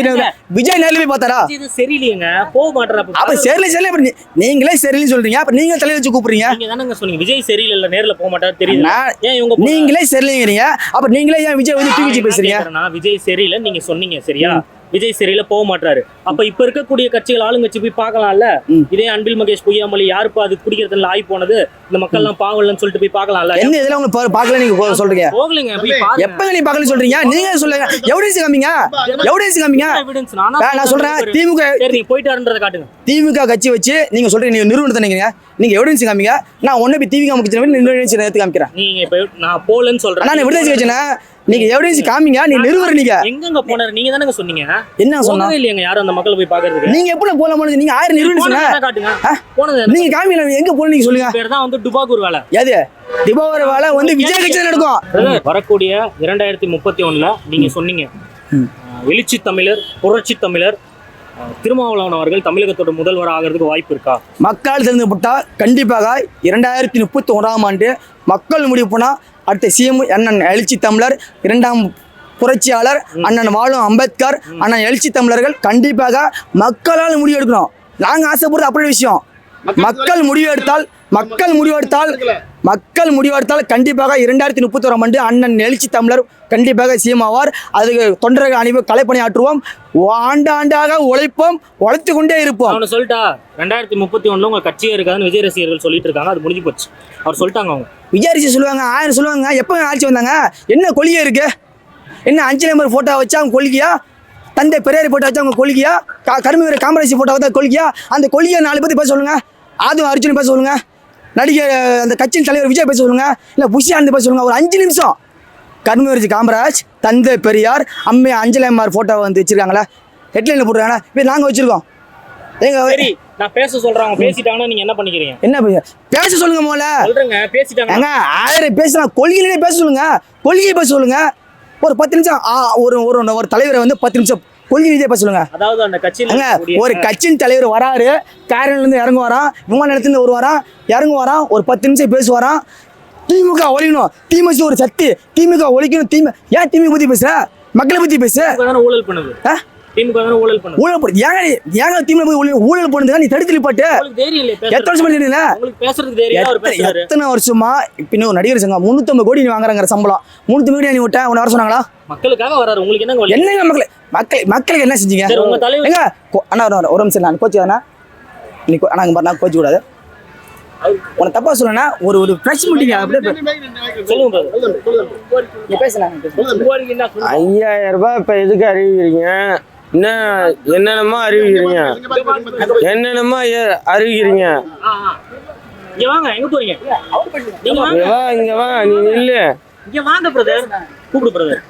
விஜய் நேர்ல போய் பார்த்தாரா இது சரியில்லையேங்க போக மாட்டேற அப்ப சரியில்லை அப்புறம் நீங்களே சரியில்லைன்னு சொல்றீங்க அப்ப நீங்க தலையில வச்சு கூப்பிடுறீங்க நீங்க தானங்க சொன்னீங்க விஜய் சரியில்லை நேர்ல போக மாட்டாரு தெரியுது நான் ஏன் இவங்க நீங்களே சரியில்லைங்கிறீங்க அப்ப நீங்களே ஏன் விஜய் வந்து தூக்கி பேசுறீங்க விஜய் சரியில்லை நீங்க சொன்னீங்க சரியா விஜய் சரியில்லை போக மாட்டாரு அப்ப இப்ப இருக்கக்கூடிய கட்சிகள் ஆளுங்கட்சி போய் பார்க்கலாம்ல இதே அன்பில் மகேஷ் பொய்யாமொழி யாருப்பா அது குடிக்கிறதுல ஆகி போனது இந்த மக்கள் எல்லாம் பாவம்லன்னு சொல்லிட்டு போய் பார்க்கலாம்ல என்ன இதெல்லாம் உங்களுக்கு பார்க்கல நீங்க சொல்றீங்க போகலைங்க போய் பாருங்க எப்பங்க நீ பார்க்கலன்னு சொல்றீங்க நீங்க சொல்லுங்க எவிடன்ஸ் காமிங்க எவிடன்ஸ் நான் சொல்றேன் திமுக சரி நீங்க போயிட்டாருன்றத காட்டுங்க திமுக கட்சி வச்சு நீங்க சொல்றீங்க நீங்க நிறுவனத்தை நீங்க எவிடன்ஸ் காமிங்க நான் ஒண்ணு போய் திமுக கட்சி எவிடன்ஸ் எடுத்து காமிக்கிறேன் நீங்க இப்ப நான் போலன்னு சொல்றேன் நான் விடுதலை கட்சினா நீங்க எவிடன்ஸ் காமிங்க நீ நிறுவனம் நீங்க எங்கங்க போனாரு நீங்க தானங்க சொன்னீங்க என்ன சொன்னா போனதே இல்லையாங்க யாரும் அந்த மக்களை போய் பாக்குறதுக்கு நீங்க எப்படி போல போனது நீங்க 1000 நிறுவனம் போனதை சொன்னா காட்டுங்க ஆ? போனது நீங்க காமிங்க எங்க போன நீங்க சொல்லுங்க பேர் தான் வந்து டுபாக்கூர் வேலை எது திபாவரி வேலை வந்து விஜய் கட்சி நடக்கும் வரக்கூடிய 2031ல நீங்க சொன்னீங்க எழுச்சி தமிழர் புரட்சி தமிழர் திருமாவளவன் அவர்கள் தமிழகத்தோட முதல்வர் ஆகிறதுக்கு வாய்ப்பு இருக்கா மக்கள் தேர்ந்தெடுக்கப்பட்டா கண்டிப்பாக 2031ஆம் ஆண்டு மக்கள் முடிவு போனா அடுத்த சிஎம் அண்ணன் எழுச்சி தமிழர் 2ஆம் புரட்சியாளர் அண்ணன் வாழும் அம்பேத்கர் அண்ணன் எழுச்சி தமிழர்கள் கண்டிப்பாக மக்களால் முடிவு எடுக்கணும் நாங்க ஆசைப்படுறது அப்படி விஷயம் மக்கள் முடிவெடுத்தால் கண்டிப்பாக 2031ஆம் ஆண்டு அண்ணன் எழுச்சி தமிழர் கண்டிப்பாக சிஎம் ஆவார் அதுக்கு தொண்டர்கள் அனைவரும் கலைப்பணி ஆற்றுவோம் ஆண்டாண்டாக உழைத்து கொண்டே இருப்போம் அவனை சொல்லிட்டா 2031ல உங்க கட்சியே இருக்காதுன்னு விஜய் ரசிகர்கள் சொல்லிட்டு இருக்காங்க அது முடிஞ்சு போச்சு அவர் சொல்லிட்டாங்க அவங்க விஜய் ரசிகர் சொல்லுவாங்க 1000 சொல்லுவாங்க எப்போ ஆட்சி வந்தாங்க என்ன கொள்கை இருக்கு என்ன 5 நம்பர் போட்டோ வச்சா அவங்க கொள்கையா தந்தை பெரியார் போட்டோ வச்சா அவங்க கொள்கையா கருமவீர காமராஜ் போட்டோ வச்சா கொள்கையா அந்த கொள்கையை 4 பேர் பேச சொல்லுங்க ஆதும் அர்ஜுன் பேச சொல்லுங்க நடிகர் அந்த கட்சியின் தலைவர் விஜய் பேச சொல்லுங்க இல்லை புஷி ஆனந்த் பேச சொல்லுங்க ஒரு 5 நிமிஷம் கருமவீர காமராஜ் தந்தை பெரியார் அம்மை அஞ்சலம்மார் போட்டோ வந்து வச்சிருக்காங்களா ஹெட்லைனில் போட்டுருக்காங்க இப்போ நாங்கள் வச்சிருக்கோம் சரி நான் பேச சொல்றேன் அவங்க பேசிட்டாங்கன்னா நீங்க என்ன பண்ணிக்கிறீங்க என்ன பேச சொல்லுங்க மோல சொல்றேங்க பேசிட்டாங்க 1000 பேசலாம் கொள்கையிலே பேச சொல்லுங்க கொள்கையை பேச சொல்லுங்க ஒரு 10 நிமிஷம் ஒரு தலைவரை வந்து 10 நிமிஷம் கொள்கை பேச சொல்லுங்க அதாவது அந்த கட்சியில ஒரு கட்சியின் தலைவர் வராரு காரில இருந்து இறங்குவாராம் விமான நிலையத்துல இருந்து வருவாராம் இறங்குவாராம் ஒரு 10 நிமிஷம் பேசுவாராம் திமுக ஒழிக்கணும் திமுக ஒரு சக்தி திமுக ஒழிக்கணும் ஏன் திமுக பத்தி பேசுற மக்களை பத்தி பேசு ஊழல் பண்ணுது திமுக தான ஊழல் பண்ணுது ஊழல் பண்ணு ஏங்க திமுக ஊழல் பண்ணுது நீ தடுத்து பாட்டு எத்தனை வருஷம் பண்ணிருந்தீங்க உங்களுக்கு பேசுறதுக்கு தெரியும் அவர் பேசுறாரு எத்தனை வருஷமா இப்ப ஒரு நடிகர் சங்கம் 350 கோடி நீ வாங்குறாங்க சம்பளம் 350 கோடி நீ விட்ட உன்ன வர சொன்னாங்களா மக்களுக்காக வராரு உங்களுக்கு என்னங்க மக்களுக்கு என்ன செஞ்சீங்க சரி உங்க தலைவர் எங்க அண்ணா ஒரு நிமிஷம் நான் கோச்சு தானே நீ நான் கோச்சு கூடாது உன தப்பா சொல்லனா ஒரு பிரஸ் மீட்டிங் அப்படியே சொல்லுங்க நீ பேசலாம் 5000 ரூபாய் இப்ப எதுக்கு அறிவிக்கிறீங்க என்னென்னமோ அறிவிக்கிறீங்க இங்க வாங்க எங்க போறீங்க நீங்க இங்க வா இங்க வா நீ நில்லு இங்க வாங்க பிரதர் கூப்பிடு பிரதர்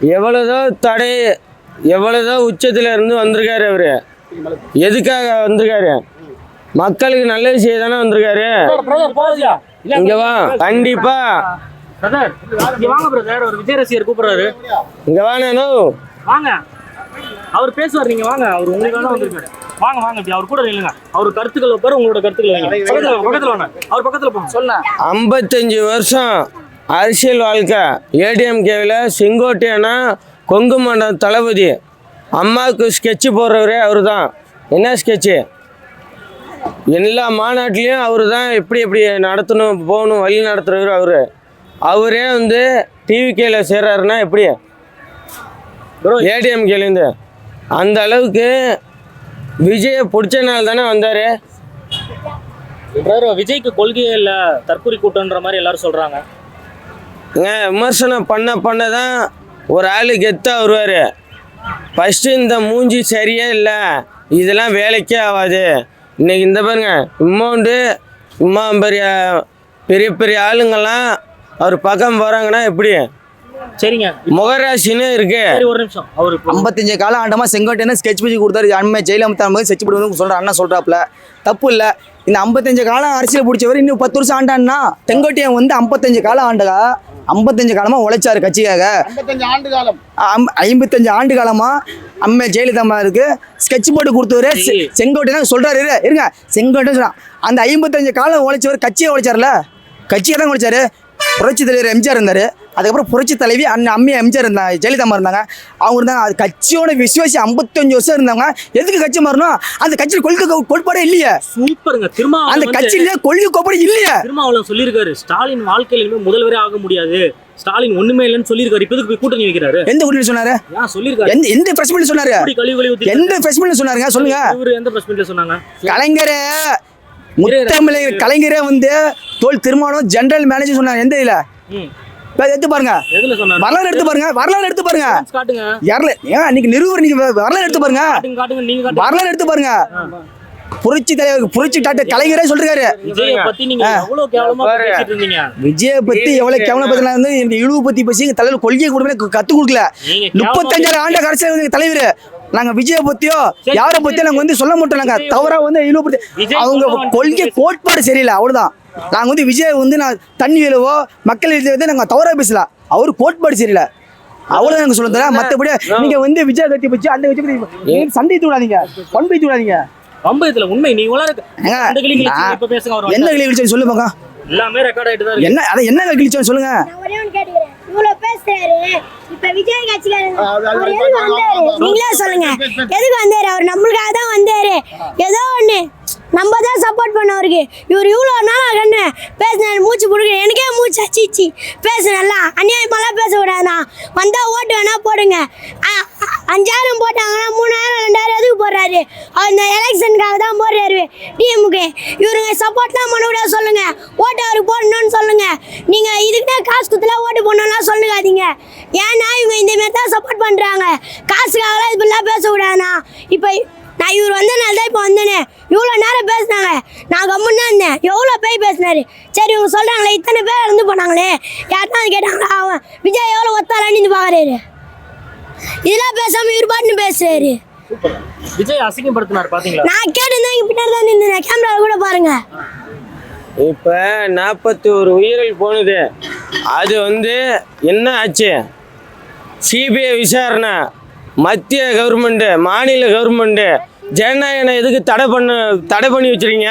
எவ்வளவுதோ உச்சத்துல இருந்து வந்திருக்காரு அவரு எதுக்காக வந்திருக்காரு மக்களுக்கு நல்ல விஷயம் தானே வந்திருக்காரு பிரதர் போதியா இங்க வா கண்டிப்பா பிரதர் இங்க வாங்க பிரதர் ஒரு விஜய் ரசிகர் கூப்பிடுறாரு இங்க வா நானு வாங்க அவர் பேசுவார் நீங்க வாங்க அவர் உங்களுக்காக தான் வந்திருக்காரு வாங்க இப்படி அவர் கூட நில்லுங்க அவர் கருத்துக்கள் வைப்பாரு உங்களோட கருத்துக்கள் வைங்க பக்கத்துல வாங்க அவர் பக்கத்துல போங்க சொல்ல 55 வருஷம் அரசியல் வாழ்க்கை ஏடிஎம்கேவில் செங்கோட்டையனா கொங்கு மண்டலம் தளபதி. அம்மாவுக்கு ஸ்கெட்சு போடுறவரே அவர் தான். என்ன ஸ்கெட்சு? எல்லா மாநாட்டிலையும் அவர் தான் எப்படி எப்படி நடத்தணும் போகணும் வழி நடத்துகிறவர் அவர். அவரே வந்து டிவிகேல சேர்றாருன்னா எப்படி? ஏடிஎம்கேலேருந்து அந்த அளவுக்கு விஜயை பிடிச்ச நாள் தானே வந்தார். விஜய்க்கு கொள்கையே இல்லை, தற்கொலை கூட்டம்ன்ற மாதிரி எல்லாரும் சொல்றாங்க. விமர்சனம் பண்ண தான் ஒரு ஆள் கெத்தாக வருவார். ஃபஸ்ட்டு இந்த மூஞ்சி சரியே இல்லை, இதெல்லாம் வேலைக்கே ஆகாது. இன்றைக்கி இந்த பாருங்க இம்மௌண்டு இம்மா பெரிய பெரிய ஆளுங்கள்லாம் அவர் பக்கம் போகிறாங்கன்னா எப்படி? சரிங்க, முகராசின்னு இருக்கு. ஒரு நிமிஷம். அவர் 55 கால ஆண்டமா செங்கோட்டையனை ஸ்கெட்ச் பண்ணி கொடுத்தாரு. அண்மை ஜெயலலிதா போது ஸ்கெட்ச் பண்ணி சொல்கிற அண்ணா சொல்கிறாப்புல தப்பு இல்லை. இந்த 55 காலம் அரசியல் பிடிச்சவர் இன்னும் 10 வருஷம் ஆண்டான்னா செங்கோட்டையன் வந்து 55 காலம் ஆண்டா 55 காலமாக உழைச்சாரு கட்சிக்காக. 55 ஆண்டு காலமா அம்மை ஜெயலலிதா இருக்கு ஸ்கெட்ச் போட்டு கொடுத்தவரு செங்கோட்டையன் சொல்றாரு. இருங்க, செங்கோட்டையன் சொல்றான் அந்த 55 காலம் உழைச்சவர் கட்சியை உழைச்சார்ல, கட்சியை தான் உழைச்சாரு. புரட்சி தலைவர் எம்ஜிஆர் இருந்தார், அதுக்கப்புறம் புரட்சி தலைவி அம்மையா எம்ஜிஆர் இருந்தாங்க, ஜெயலலிதா இருந்தாங்க. அவங்க இருந்தாங்க அது கட்சியோட விசுவாசி 55 வருஷம் இருந்தவங்க. எதுக்கு கட்சி மாறணும்? அந்த கட்சியில் கொள்கை கோட்பாடே இல்லையே. சூப்பருங்க. அந்த கட்சியில கொள்கை கோட்பாடு இல்லையே. திருமாவளவன் சொல்லியிருக்காரு ஸ்டாலின் வாழ்க்கையில முதல்வரே ஆக முடியாது, ஸ்டாலின் ஒண்ணுமே இல்லைன்னு சொல்லியிருக்காரு. இப்ப போய் கூட்டணி வைக்கிறாரு. எந்த கூட்டணி சொன்னாரு? சொல்லியிருக்காரு. எந்த பிரஸ் மீட்ல சொன்னாரு? எந்த பிரஸ் மீட்ல சொன்னாருங்க? சொல்லுங்க. இவரு எந்த பிரஸ் மீட்ல சொன்னாங்க? கலைஞரே முத்தமிழ் கலைஞரே வந்து தோல் திருமாவளவன் ஜெனரல் மேனேஜர் சொன்னாங்க. எந்த இதுல எடுத்து பாருங்க, வரலாறு எடுத்து பாருங்க, வரலாறு எடுத்து பாருங்க. இன்னைக்கு நிறுவனம் நீங்க வரலாறு எடுத்து பாருங்க, வரலாறு எடுத்து பாருங்க. புரட்சி தலைவர் புரட்சி டாக்டர் கலைஞரே சொல்றாரு விஜய பத்தி எவ்வளவு கேவலம் பத்தினா வந்து இந்த இழிவு பத்தி பேசி எங்க தலைவர் கொள்கையை கொடுக்க கத்து கொடுக்கல. 35 ஆண்டு அரசியல் தலைவர் நாங்க விஜய பத்தியோ யாரை பத்தியோ நாங்க வந்து சொல்ல மாட்டோம். நாங்க தவறா வந்து இழிவு பத்தி அவங்க கொள்கை கோட்பாடு சரியில்லை, அவ்வளவுதான். நாங்க வந்து விஜய் வந்து நான் தண்ணி விழுவோ மக்கள் வந்து நாங்க தவறா பேசல, அவர் கோட்பாடு சரியில்லை, அவ்வளவுதான் நாங்க சொல்ல தர. மத்தபடி நீங்க வந்து விஜய் கட்சி பத்தி அந்த கட்சி பத்தி சண்டை தூடாதீங்க, பண்பை தூடாதீங்க. இதுல உண்மை நீ என்ன கிழிச்சு சொல்லு பாக்க, எல்லாமே ரெக்கார்ட் ஆயிட்டு தான் என்ன அத என்ன கிழிச்சு சொல்லுங்க. இவ்வளவு பேசுறாரு, இப்ப விஜய் நீங்களே சொல்லுங்க எதுக்கு வந்தாரு? அவர் நம்மளுக்காக தான் வந்தாரு. ஏதோ ஒண்ணு நம்ம தான் சப்போர்ட் பண்ணவருக்கு. இவர் இவ்வளோ நாள் கண்ணு பேசினாரு, மூச்சு பிடிக்க எனக்கே மூச்சு அச்சிச்சு. பேசுனல்ல அநியாயமெல்லாம் பேசக்கூடாதுண்ணா. வந்தால் ஓட்டு வேணா போடுங்க. 5000 போட்டாங்கன்னா 3000 2000 எதுக்கு போடுறாரு? அவர் இந்த எலெக்ஷனுக்காக தான் போடுறாரு டிஎம்கே. இவருங்க சப்போர்ட் தான் பண்ணக்கூடாது சொல்லுங்க, ஓட்டு அவருக்கு போடணும்னு சொல்லுங்க. நீங்கள் இதுக்குன்னா காசு குத்துல ஓட்டு போடணும்லாம் சொல்லுகாதீங்க. ஏன்னா இவங்க இந்த மாதிரி தான் சப்போர்ட் பண்ணுறாங்க. காசுக்காகலாம் இப்படிலாம் பேசக்கூடாதுண்ணா. இப்போ நான் இவர் வந்தனால தான் இப்போ வந்தேனே. இவ்வளோ நேரம் பேசினாங்க, நான் கம்முன்னு தான் இருந்தேன். எவ்வளோ பேய் பேசினாரு. சரி இவங்க சொல்கிறாங்களே இத்தனை பேர் இருந்து போனாங்களே, யாருன்னா கேட்டாங்களா? அவன் விஜய் எவ்வளோ ஒத்தாலான்னு இருந்து பார்க்குறாரு. இதெல்லாம் பேசாமல் இவர் பாட்டுன்னு பேசுறாரு. விஜய் அசிங்கப்படுத்தினார் பாத்தீங்களா? நான் கேட்டுதான் இங்கே பின்னாடி தான் நின்று கேமரா கூட பாருங்க. இப்போ 41 உயிர்கள் போனது, அது வந்து என்ன ஆச்சு? சிபிஐ விசாரணை, மத்திய கவர்மெண்ட்டு மாநில கவர்மெண்ட்டு ஜனநாயகனை எதுக்கு தடை பண்ணி வச்சுருக்கீங்க?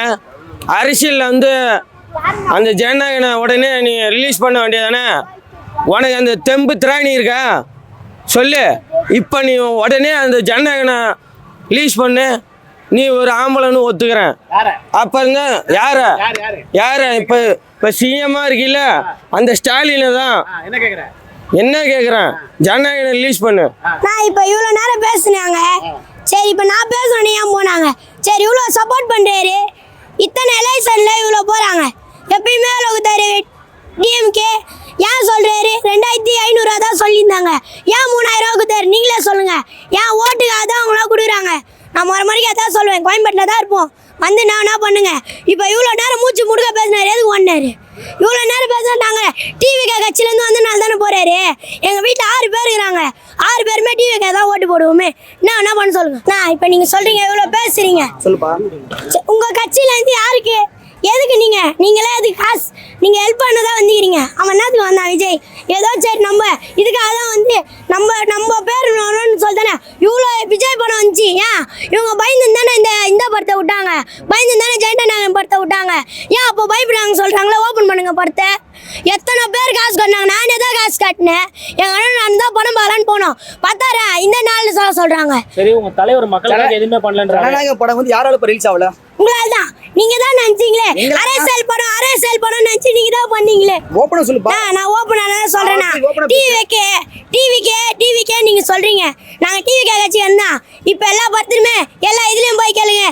அரசியலில் வந்து அந்த ஜனநாயகனை உடனே நீ ரிலீஸ் பண்ண வேண்டியதானே? உனக்கு அந்த தெம்பு திராணி இருக்கா சொல்லு. இப்போ நீ உடனே அந்த ஜனநாயகனை ரிலீஸ் பண்ணு. நீ ஒரு ஆம்பளைன்னு ஒத்துக்கிறேன். அப்போ இருந்தா யார இப்போ சிஎம்மாக இருக்கீல்ல அந்த ஸ்டாலினை தான் என்ன கேட்குறேன், ஜனநாயகனை ரிலீஸ் பண்ணு. நான் இப்போ இவ்வளோ நேரம் பேசுனாங்க, சரி இப்போ நான் பேசுனேன்னு ஏன் போனாங்க? சரி இவ்வளோ சப்போர்ட் பண்ணுறாரு, இத்தனை எலெக்ஷனில் இவ்வளோ போகிறாங்க. எப்பயுமே கொடுத்தாரு டிஎம்கே. ஏன் சொல்கிறாரு 2500 தான் சொல்லியிருந்தாங்க, ஏன் 3000 கொடுத்தாரு? நீங்களே சொல்லுங்கள். ஏன் ஓட்டுக்காக தான் அவங்களாம் கொடுக்குறாங்க. நான் ஒரு மணிக்கு அதான் சொல்லுவேன், கோயம்பேட்டில் தான் இருப்போம், வந்து நான் என்ன பண்ணுங்க. இப்போ இவ்வளோ நேரம் மூச்சு முடுக்க பேசினாரு, எதுக்கு ஓடினாரு? இவ்வளோ நேரம் பேசினா நாங்கள் டிவிகே கட்சியிலேருந்து வந்து நாள் தானே போகிறாரு. எங்கள் வீட்டில் 6 பேர் இருக்கிறாங்க, 6 பேருமே டிவிகே தான் ஓட்டு போடுவோமே. என்ன பண்ண சொல்லுங்க. நான் இப்போ நீங்கள் சொல்கிறீங்க இவ்வளோ பேசுகிறீங்க, சொல்லுப்பா. உங்கள் கட்சியிலேருந்து யாருக்கு எதுக்கு நீங்களே அதுக்கு காசு நீங்கள் ஹெல்ப் பண்ண தான் வந்துக்கிறீங்க. அவன் என்னத்துக்கு வந்தான் விஜய்? ஏதோ சரி நம்ம இதுக்காக தான் வந்து நம்ம பேர் வரணும்னு சொல்லித்தானே இவ்வளோ விஜய் படம் வந்துச்சு. ஏன் இவங்க பயந்து தானே இந்த படத்தை விட்டாங்க, பயந்து தானே ஜெயண்டநாயகன் படத்தை விட்டாங்க. ஏன் அப்போ பயப்படுறாங்க சொல்கிறாங்களே ஓப்பன் பண்ணுங்க படத்தை. எத்தனை பேர் காசு கட்டினாங்க, நானே தான் காசு கட்டினேன். எங்க அண்ணன் நான் தான் படம் பார்க்கலான்னு போனோம், பார்த்தாரா இந்த நாள் சொல்றாங்க. சரி, உங்க தலைவர் மக்களுக்காக எதுவுமே பண்ணலன்றாங்க. ஜனநாயக படம் வந்து யாரால இப்போ ரீல்ஸ் ஆகல? உங்களால தான். நீங்க தான் நினைச்சீங்களே அரசியல் படம் நினைச்சு நீங்க தான் பண்ணீங்களே. ஓப்பனா சொல்லுப்பா. நான் ஓப்பனா தான் சொல்றேன்னா, open ஆ டிவிக்கே நீங்க சொல்றீங்க நாங்க டிவிக்கே கட்சி வந்தா. இப்ப எல்லா படத்துலயுமே எல்லா இதுலயும் போய் கேளுங்க,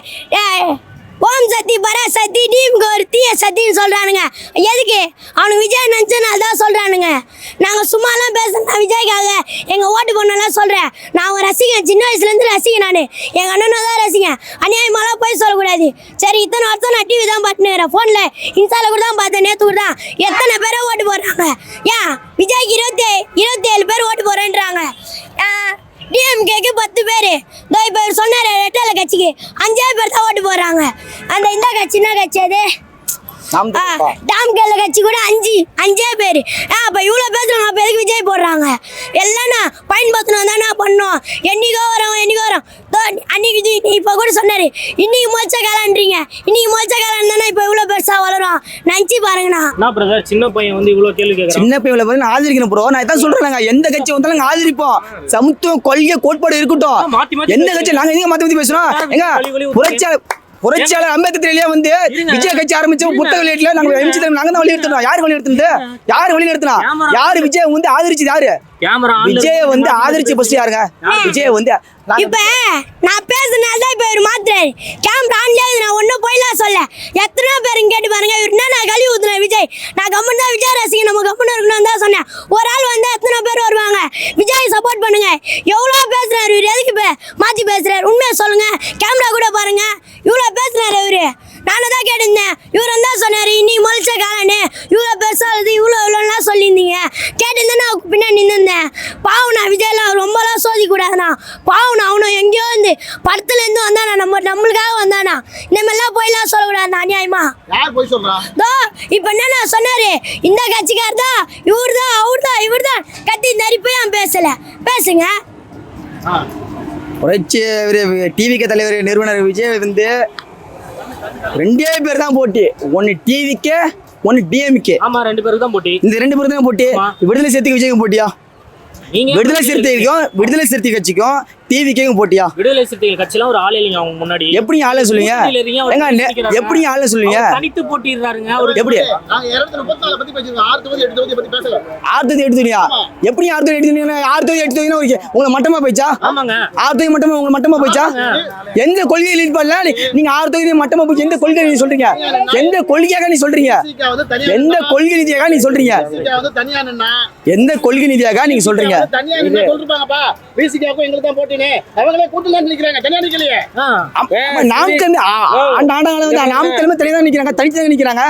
ஓம் சக்தி பராசக்தி டீமுக்கு ஒரு தீய சக்தின்னு சொல்றானுங்க. எதுக்கு? அவனுக்கு விஜய் நினைச்சனால தான் சொல்றானுங்க. நாங்க சும்மாலாம் பேசுறேன் விஜய்க்காக எங்க ஓட்டு பண்ணலாம் சொல்றேன். நான் ஒரு ரசிகன், சின்ன வயசுல இருந்து ரசிகன். நான் எங்க அண்ணனும் தான் ரசிகன். அநியாயமாலாம் போய் சொல்லக்கூடாது. சரி, இத்தனை வருஷம் நான் டிவி தான் பார்த்துனுக்கிறேன், போன்ல இன்ஸ்டால கூட தான் பார்த்தேன், நேற்று கூட தான். எத்தனை பேரை ஓட்டு போடுறாங்க? ஏன் விஜய்க்கு 27 பேர் ஓட்டு போறேன்றாங்க. டிஎம்கேக்கு 10 பேர். இப்போ சொன்னாரு ரெட்டல கட்சிக்கு 5 பேர் தான் ஓட்டு போடுறாங்க. அந்த இந்த கட்சி என்ன கட்சி அது? டாம்கேல கட்சி கூட 5 பேர். அப்போ இவ்வளோ பேசுறாங்க, அப்போ எதுக்கு விஜய் போடுறாங்க? எல்லாம் பயன்படுத்தணும் தானே பண்ணோம். என்னைக்கோ வரோம் அன்னைக்கு இப்போ கூட சொன்னாரு, இன்னைக்கு மொச்ச காலன்றீங்க. இன்னைக்கு மொச்ச காலம் தானே இப்போ இவ்வளோ பெருசாக வளரும். நினச்சி பாருங்கண்ணா. என்ன பிரதர், சின்ன பையன் வந்து இவ்வளோ கேள்வி கேட்குறான். சின்ன பையன் வந்து ஆதரிக்கணும் ப்ரோ. நான் இதான் சொல்றேன், எந்த கட்சி வந்தாலும் நாங்கள் ஆதரிப்போம். சமத்துவம், கொள்கை, கோட்பாடு இருக்கட்டும். எந்த கட்சி நாங்கள் எங்க மாற்றி பேசுறோம்? எங்க புரட்சியாளர் அம்பேத்கர்லயே வந்து விஜய் கட்சி ஆரம்பிச்ச புத்தக வெளியீட்டுல நாங்க நாங்க தான் வழிநடத்தணும். யாரு வழிநடத்துனது? யாரு வழிநடத்தினா? யாரு விஜய் வந்து ஆதரிச்சது? யாரு விஜய வந்து ஆதரிச்சு ஃபர்ஸ்ட் யாருங்க? விஜய் வந்து இப்ப நான் பேசுனால்தான் இப்ப இவர் மாத்துறாரு. கேமரா ஆன்ல நான் ஒன்னும் போயிலாம் சொல்ல. எத்தனை பேரும் கேட்டு பாருங்க, இவர் என்ன நான் கழுவி ஊத்துனேன் விஜய். நான் கம்மன் தான் விஜய் ரசிகன், நம்ம கம்மன் இருக்கணும் தான் சொன்னேன். ஒரு ஆள் வந்து எத்தனை பேர் வருவாங்க? விஜய் சப்போர்ட் பண்ணுங்க. எவ்வளோ பேசுறாரு இவர், எதுக்கு மாத்தி பேசுறாரு? உண்மையை சொல்லுங்க, கேமரா கூட பாருங்க. இவ்வளோ பேசுறாரு இவரு. நானும் தான் கேட்டிருந்தேன். இவர் வந்தா சொன்னாரு, இன்னைக்கு மொழிச்ச காலன்னு இவ்வளோ பெருசாகுது, இவ்வளோலாம் சொல்லியிருந்தீங்க. கேட்டிருந்தேன், நான் பின்னாடி நின்றுந்தேன். பாவனா விஜய்லாம் ரொம்பலாம் சோதிக்கூடாதுண்ணா. பாவனா அவனும் எங்கேயோ வந்து படத்துலேருந்து வந்தானா, நம்மளுக்காக வந்தானா. இந்த மாதிரிலாம் போயெல்லாம் சொல்லக்கூடாது அநியாயமா. யார் போய் சொல்றா? இப்போ என்ன சொன்னாரு, இந்த கட்சிக்கார் தான், இவர் தான், இவர் தான் கத்தி நரிப்பே பேசல. பேசுங்க. புரட்சி டிவிக்கு தலைவர் நிறுவனர் விஜய் வந்து 2 பேர் தான் போட்டி. ஒன்னு டிவிக்கு, ஒன்னு டிஎம்கே. ஆமா, 2 பேருக்கு தான் போட்டி. இந்த 2 பேருக்கு தான் போட்டி. விடுதலை சிறுத்தைக்கு விஜய்க்கு போட்டியா? விடுதலை சிறுத்தை கட்சிக்கும் டிவிக்கும் போட்டியா? விடுதலை சிறுத்தைகள் கட்சிலாம் ஒரு ஆள் இல்லைங்க. அவங்க முன்னாடி எப்படி ஆள சொல்லுங்க? எப்படி ஆள சொல்லுங்க? தனித்து போட்டிடுறாருங்க. எப்படி 234 பத்தி பேசிருக்கோம். 6 தொகுதி 8 தொகுதி பத்தி பேசல. 6 தொகுதி 8 தொகுதியா? எப்படி 6 தொகுதி 8 தொகுதி? 6 தொகுதி 8 தொகுதினா உங்களுக்கு மட்டமா போயிச்சா? ஆமாங்க, 6 தொகுதி உங்களுக்கு மட்டமா போயிச்சா? எந்த கொள்கையை லீட் பண்ணல நீங்க? 6 தொகுதி மட்டமா போய் எந்த கொள்கை நீ சொல்றீங்க? எந்த கொள்கையாக நீ சொல்றீங்க? எந்த கொள்கை நீதியாக நீ சொல்றீங்க? எந்த கொள்கை நீதியாக நீங்க சொல்றீங்க? தனியா நின்னு சொல்றாங்கப்பா. விசிகாவுக்கு எங்களுக்கு தான் போட்டினே. அவங்களே கூட்டல நிக்கறாங்க. தனியா நிக்கலையே. நாமக்கல் தனியா நிக்கறாங்க. தனியா நிக்கறாங்க.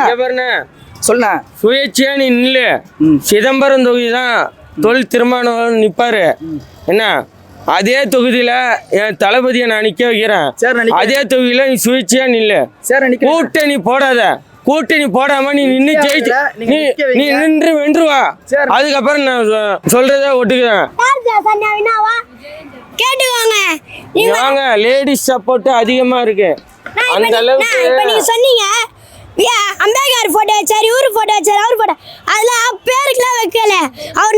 சொல்லுங்க. சுயேட்சையா நீ நில்லு. சிதம்பரம் தொகுதி தான் தொழில் திருமாவளவன் நிப்பாரு. என்ன அதே தொகுதியில என் தளபதியை நான் நிக்க வைக்கிறேன். அதே தொகுதியில நீ சுயேட்சையா நில்லு. கூட்டணி போடாத. கூட்டணி போடாம நீ நின்று ஜெயிச்சு நீ நின்று வென்றுவா. அதுக்கப்புறம் நான் சொல்றத ஒட்டுக்கிறேன். கேட்டுவாங்க. லேடிஸ் சப்போர்ட் அதிகமா இருக்கு. அந்த அளவுக்கு நீங்க சொன்னீங்க அம்பேத்கர் போட்டோ வச்சாரு, இவரு போட்டோ வச்சாரு, அவர் போட்டோ அதெல்லாம் பேருக்குலாம் வைக்கல. அவர்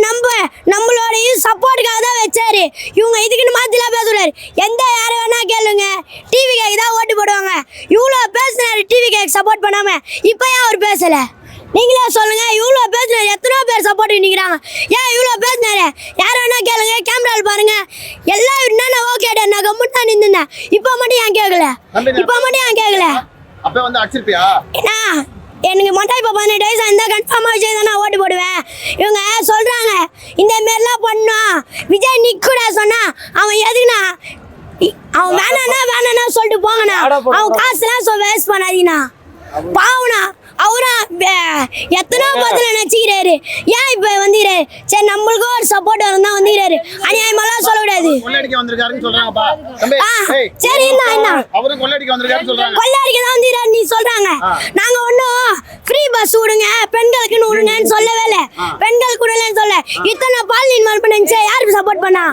நம்மளோட சப்போர்ட்டுக்காக தான் வச்சாரு. இவங்க இதுக்குன்னு மாத்திலாம் பேசுறாரு. எந்த யாரை வேணா கேளுங்க, டிவி கேக்கு தான் ஓட்டு போடுவாங்க. இவ்வளோ பேசுனாரு டிவி கேக்கு சப்போர்ட் பண்ணாம. இப்போ ஏன் அவர் பேசல? நீங்களே சொல்லுங்க. இவ்வளோ பேசுனாரு, எத்தனையோ பேர் சப்போர்ட் நிற்கிறாங்க. ஏன் இவ்வளோ பேசுனாரு? யாரை வேணா கேளுங்க, கேமராவில் பாருங்க. எல்லாம் என்னென்ன ஓகே, நான் கம்முன்னு தான் நின்றுந்தேன். இப்போ மட்டும் ஏன் கேட்கல? அப்ப வந்து அடிச்சிருப்பியா? எனக்கு மட்டும் இப்போ 18 வயசு இந்த கன்ஃபார்மாக விஜய் தான் நான் ஓட்டு போடுவேன். இவங்க சொல்கிறாங்க இந்த மாரிலாம் பண்ணோம், விஜய் நிற்கூட சொன்னா அவன் எதுக்குண்ணா? அவன் வேணாண்ணா சொல்லிட்டு போங்கண்ணா. அவன் காசுலாம் வேஸ்ட் பண்ணாதீங்கண்ணா. பாவனா அவரா எத்தனையோ பதில் நினைச்சுக்கிறாரு. ஏன் இப்ப வந்துக்கிறாரு? சரி, நம்மளுக்கும் ஒரு சப்போர்ட் இருந்தா வந்துக்கிறாரு. அநியாயமாலாம் சொல்லக்கூடாது. சரி, என்ன கொள்ளையடிக்க தான் வந்துக்கிறாரு நீ சொல்றாங்க. நாங்க ஒன்னும் ஃப்ரீ பஸ் விடுங்க, பெண்களுக்குன்னு விடுங்கன்னு சொல்லவே இல்லை. பெண்களுக்கு விடலன்னு சொல்ல. இத்தனை பாலியல் மறுப்பு நினைச்சா யாருக்கு சப்போர்ட் பண்ணா?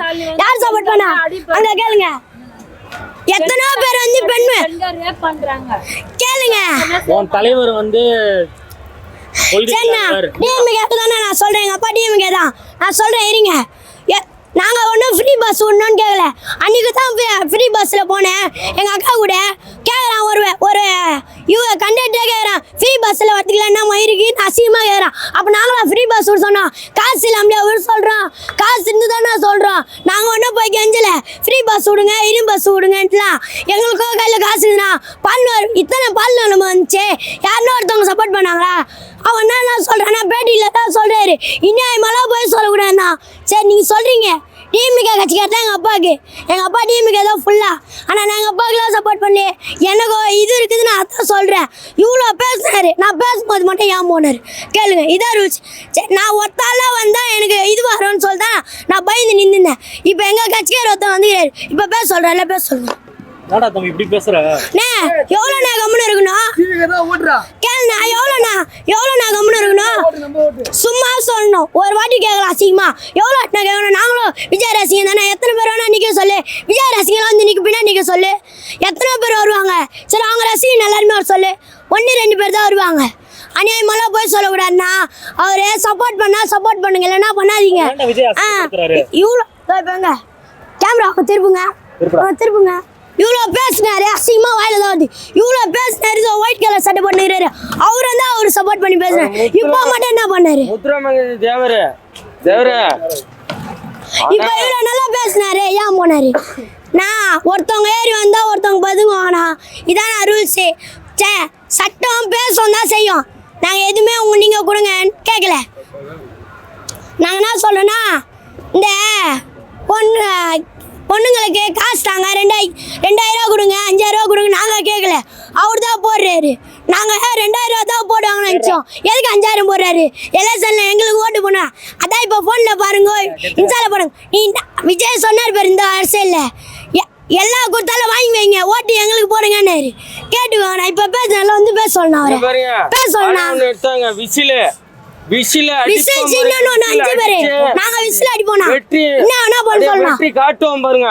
அங்க கேளுங்க. எத்தனையோ பேர் வந்து பெண் கேளுங்க. உன் தலைவர் வந்து சரிண்ணா டிஎம்கே தானே நான் சொல்றேன், எங்க அப்பா டிஎம்கே தான். நான் சொல்றேன் இருங்க. நாங்க ஒன்றும் ஃப்ரீ பஸ் விடணும்னு கேட்கல. அன்னைக்கு தான் ஃப்ரீ பஸ்ல போனேன் எங்க அக்கா கூட. கேட்குறான் ஒரு கண்டக்டரே கேட்குறான், ஃப்ரீ பஸ்ஸில் வரத்துக்குல என்ன மயிருக்கு அசிங்கமாக கேட்குறான். அப்போ நாங்களாம் ஃப்ரீ பஸ் விட சொன்னோம்? காசு இல்லாமலே அவர் சொல்கிறோம், காசு இருந்து தானே சொல்கிறோம். நாங்கள் ஒன்றும் போய் கெஞ்சல, ஃப்ரீ பஸ் விடுங்க இரு பஸ் விடுங்கன்ட்டுலாம். எங்களுக்கோ கையில் காசு இருக்குதுண்ணா. இத்தனை பால் நம்ம வந்துச்சு, யாருன்னா ஒருத்தவங்க சப்போர்ட் பண்ணாங்களா? அவன் என்ன சொல்கிறான்னா பேட்டியில் தான் சொல்கிறாரு, இனியாயமெல்லாம் போய் சொல்லக்கூடாதுண்ணா. சரி நீங்கள் சொல்கிறீங்க டிஎம்கே கட்சிக்கார தான் எங்கள் அப்பாவுக்கு, எங்கள் அப்பா டிஎம்கே தான் ஃபுல்லாக. ஆனால் நான் எங்கள் அப்பாவுக்குலாம் சப்போர்ட் பண்ணி எனக்கு இது இருக்குதுன்னு நான் அதான் சொல்கிறேன். இவ்வளோ பேசுனாரு, நான் பேசும்போது மட்டும் ஏன் போனார் கேளுங்க, இதான் ரூல்ஸ். சரி நான் ஒருத்தாலாம் வந்தால் எனக்கு இது வரும்னு சொல்லிதான் நான் பயந்து நின்றுனேன். இப்போ எங்கள் கட்சிக்கார ஒருத்தன் வந்துக்கிறாரு, இப்போ பேச சொல்கிறேன், பேச சொல்லுங்கள். என்னடா தம்பி இப்படி பேசுற? எவ்வளோண்ணா கம்முன்னு இருக்கணும் கேளுண்ணா, எவ்வளோண்ணா கம்முன்னு இருக்கணும்? சும்மா சொல்லணும், ஒரு வாட்டி கேட்கலாம் அசிங்கமா. எவ்வளோ கேட்கணும்? நாங்களும் விஜய் ரசிகன் தானே, எத்தனை பேர் வேணா நிற்க சொல்லு. விஜய் ரசிகலாம் வந்து நிற்க பின்னா நிற்க சொல்லு, எத்தனை பேர் வருவாங்க? சரி அவங்க ரசிகன் எல்லாருமே ஒரு சொல்லு, 1-2 பேர் தான் வருவாங்க. அநியாயமெல்லாம் போய் சொல்லக்கூடாதுண்ணா. அவரு சப்போர்ட் பண்ணா சப்போர்ட் பண்ணுங்க, இல்லைன்னா பண்ணாதீங்க. இவ்வளோ இப்போங்க கேமரா திருப்புங்க. இவ்வளோ பேசினாரு, அசிங்கமா வாயில தான் வருது. இவ்வளோ பேசினாரு, ஒயிட் கலர் சட்டை பண்ணிக்கிறாரு. அவரு வந்து அவரு சப்போர்ட் பண்ணி பேசுறாரு. இப்போ மட்டும் என்ன பண்ணாரு? இப்போ இவ்வளோ நல்லா பேசினாரு, ஏன் போனாரு? நான் ஒருத்தவங்க ஏறி வந்தா ஒருத்தவங்க பதுங்குவாங்கண்ணா, இதான ரூல்ஸு. சட்டம் பேசுவோம் தான் செய்யும். நாங்கள் எதுவுமே நீங்கள் கொடுங்கன்னு கேட்கல. நாங்கள் என்ன சொல்கிறோன்னா, இந்த பொண்ணுங்களுக்கு காசு தாங்க 2000 கொடுங்க 5000 கொடுங்க நாங்கள் கேட்கல. அவர் தான் போடுறாரு. நாங்கள் 2000 தான் போடுவாங்கன்னு நினச்சோம். எதுக்கு 5000 போடுறாரு? எலெக்ஷனில் எங்களுக்கு ஓட்டு போனா அதான். இப்போ ஃபோனில் பாருங்க, இன்ஸ்டாவில் பாருங்க. நீ விஜய் சொன்னார் பாரு, இந்த அரசியலில் எல்லா கொடுத்தாலும் வாங்கி வைங்க, ஓட்டு எங்களுக்கு போடுங்கன்னாரு. கேட்டுக்கோங்க. நான் இப்போ பேசுனால வந்து பேச சொல்லணும், அவரை பேச சொல்லணும். விசில் சின்ன 5 பேர் நாங்கள் விசில் அடிப்போம். என்ன வேணா பண்ண சொல்லலாம். காட்டுவோம் பாருங்க.